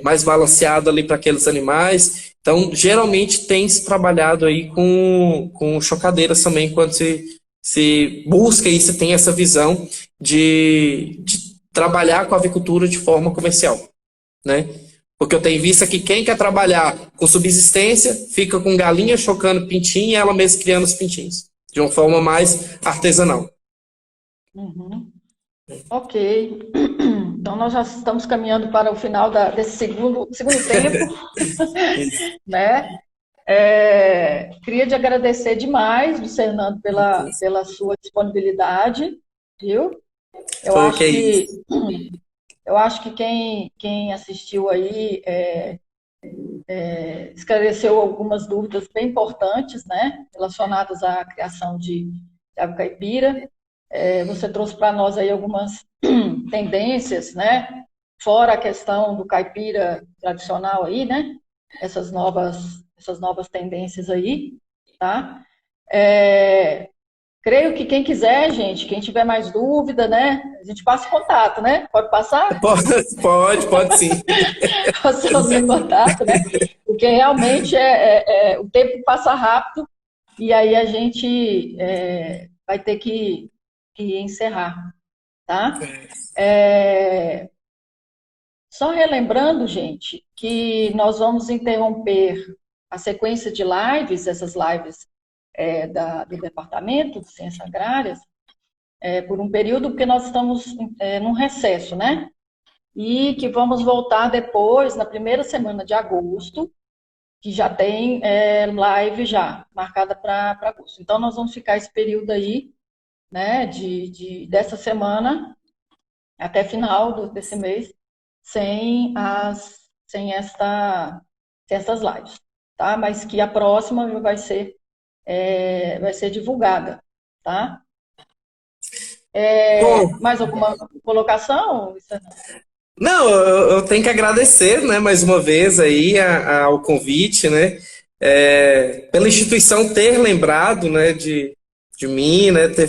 mais balanceada ali para aqueles animais. Então, geralmente tem se trabalhado aí com chocadeiras também, quando se busca e se tem essa visão de trabalhar com a avicultura de forma comercial, né? Porque eu tenho visto que quem quer trabalhar com subsistência fica com galinha chocando pintinho e ela mesma criando os pintinhos, de uma forma mais artesanal. Uhum. Ok. Então, nós já estamos caminhando para o final desse segundo tempo, né? Queria te agradecer demais, Luiz Fernando, pela sua disponibilidade, viu? Eu acho que quem assistiu aí esclareceu algumas dúvidas bem importantes, né? Relacionadas à criação de ave caipira. Você trouxe para nós aí algumas tendências, né? Fora a questão do caipira tradicional aí, né? Essas novas tendências aí, tá? Creio que quem quiser, gente, quem tiver mais dúvida, né? A gente passa contato, né? Pode passar? Pode sim. Passar o seu contato, né? Porque realmente o tempo passa rápido e aí a gente vai ter que encerrar, tá? Só relembrando, gente, que nós vamos interromper a sequência de lives, essas lives do Departamento de Ciências Agrárias, por um período, porque nós estamos num recesso, né? E que vamos voltar depois, na primeira semana de agosto, que já tem live já marcada para agosto. Então, nós vamos ficar esse período aí, né, dessa semana até final desse mês, sem essas lives, tá? Mas que a próxima vai ser divulgada, tá? Bom, Mais alguma colocação? não, eu tenho que agradecer, né, mais uma vez aí ao convite, né, pela instituição ter lembrado, né, de mim, né, ter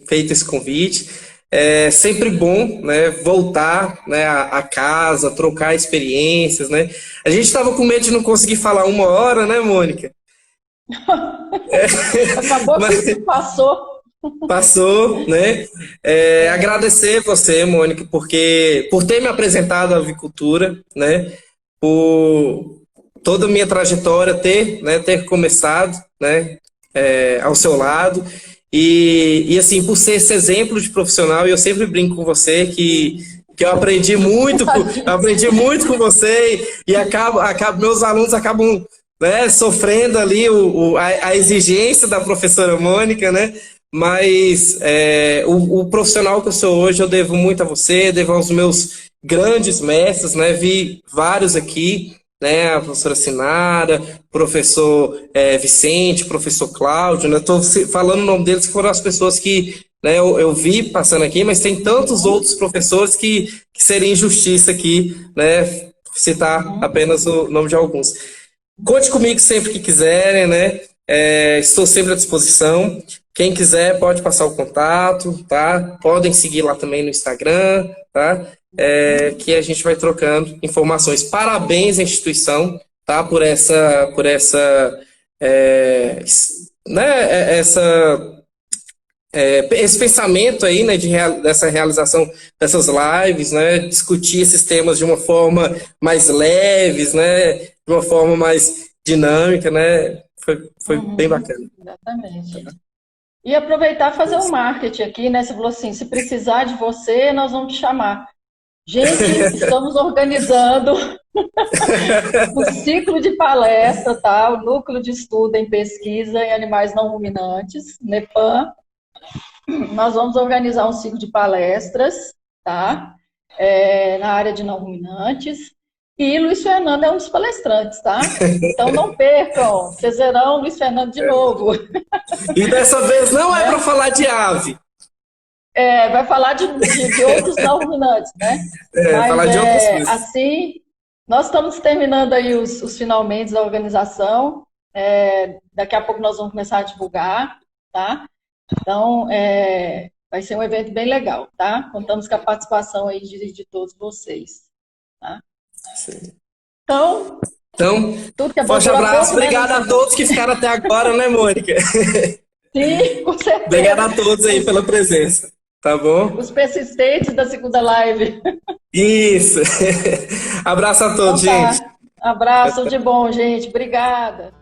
feito esse convite. É sempre bom, né, voltar, né, à casa, trocar experiências, né. A gente estava com medo de não conseguir falar 1 hora, né, Mônica? Acabou que passou. Passou, né? Agradecer você, Mônica, por ter me apresentado a avicultura, né? Por toda a minha trajetória ter começado, né? Ao seu lado e assim, por ser esse exemplo de profissional, e eu sempre brinco com você que eu aprendi muito, com você e meus alunos acabam, né, sofrendo ali a exigência da professora Mônica, né? Mas o profissional que eu sou hoje, eu devo muito a você, devo aos meus grandes mestres, né? Vi vários aqui, né? A professora Sinara, professor Vicente, professor Cláudio, né? Estou falando o nome deles, que foram as pessoas que, né, eu vi passando aqui, mas tem tantos outros professores que seria injustiça aqui, né? Citar apenas o nome de alguns. Conte comigo sempre que quiserem, né? Estou sempre à disposição. Quem quiser pode passar o contato, tá? Podem seguir lá também no Instagram, tá? Que a gente vai trocando informações. Parabéns à instituição, tá? Por essa, né? Esse pensamento aí, né? Dessa realização dessas lives, né? Discutir esses temas de uma forma mais leves, né? De uma forma mais dinâmica, né? Foi bem bacana. Exatamente. E aproveitar e fazer um marketing aqui, né? Você falou assim, se precisar de você, nós vamos te chamar. Gente, estamos organizando o ciclo de palestra, tá? O Núcleo de Estudo em Pesquisa em Animais Não Ruminantes, NEPAM. Nós vamos organizar um ciclo de palestras, tá? Na área de não ruminantes. E Luiz Fernando é um dos palestrantes, tá? Então não percam, vocês verão Luiz Fernando de novo. E dessa vez não é para falar de ave. Vai falar de outros não ruminantes, né? Mas, falar de outras coisas. Assim, nós estamos terminando aí os finalmente da organização. Daqui a pouco nós vamos começar a divulgar, tá? Então, vai ser um evento bem legal, tá? Contamos com a participação aí de todos vocês, tá? Sim. Então, tudo que é bom forte abraço. Obrigado a todos que ficaram até agora, né, Mônica? Sim, com certeza. Obrigado a todos aí pela presença, tá bom? Os persistentes da segunda live. Isso. Abraço a todos, então, tá. gente. Abraço de bom, gente. Obrigada.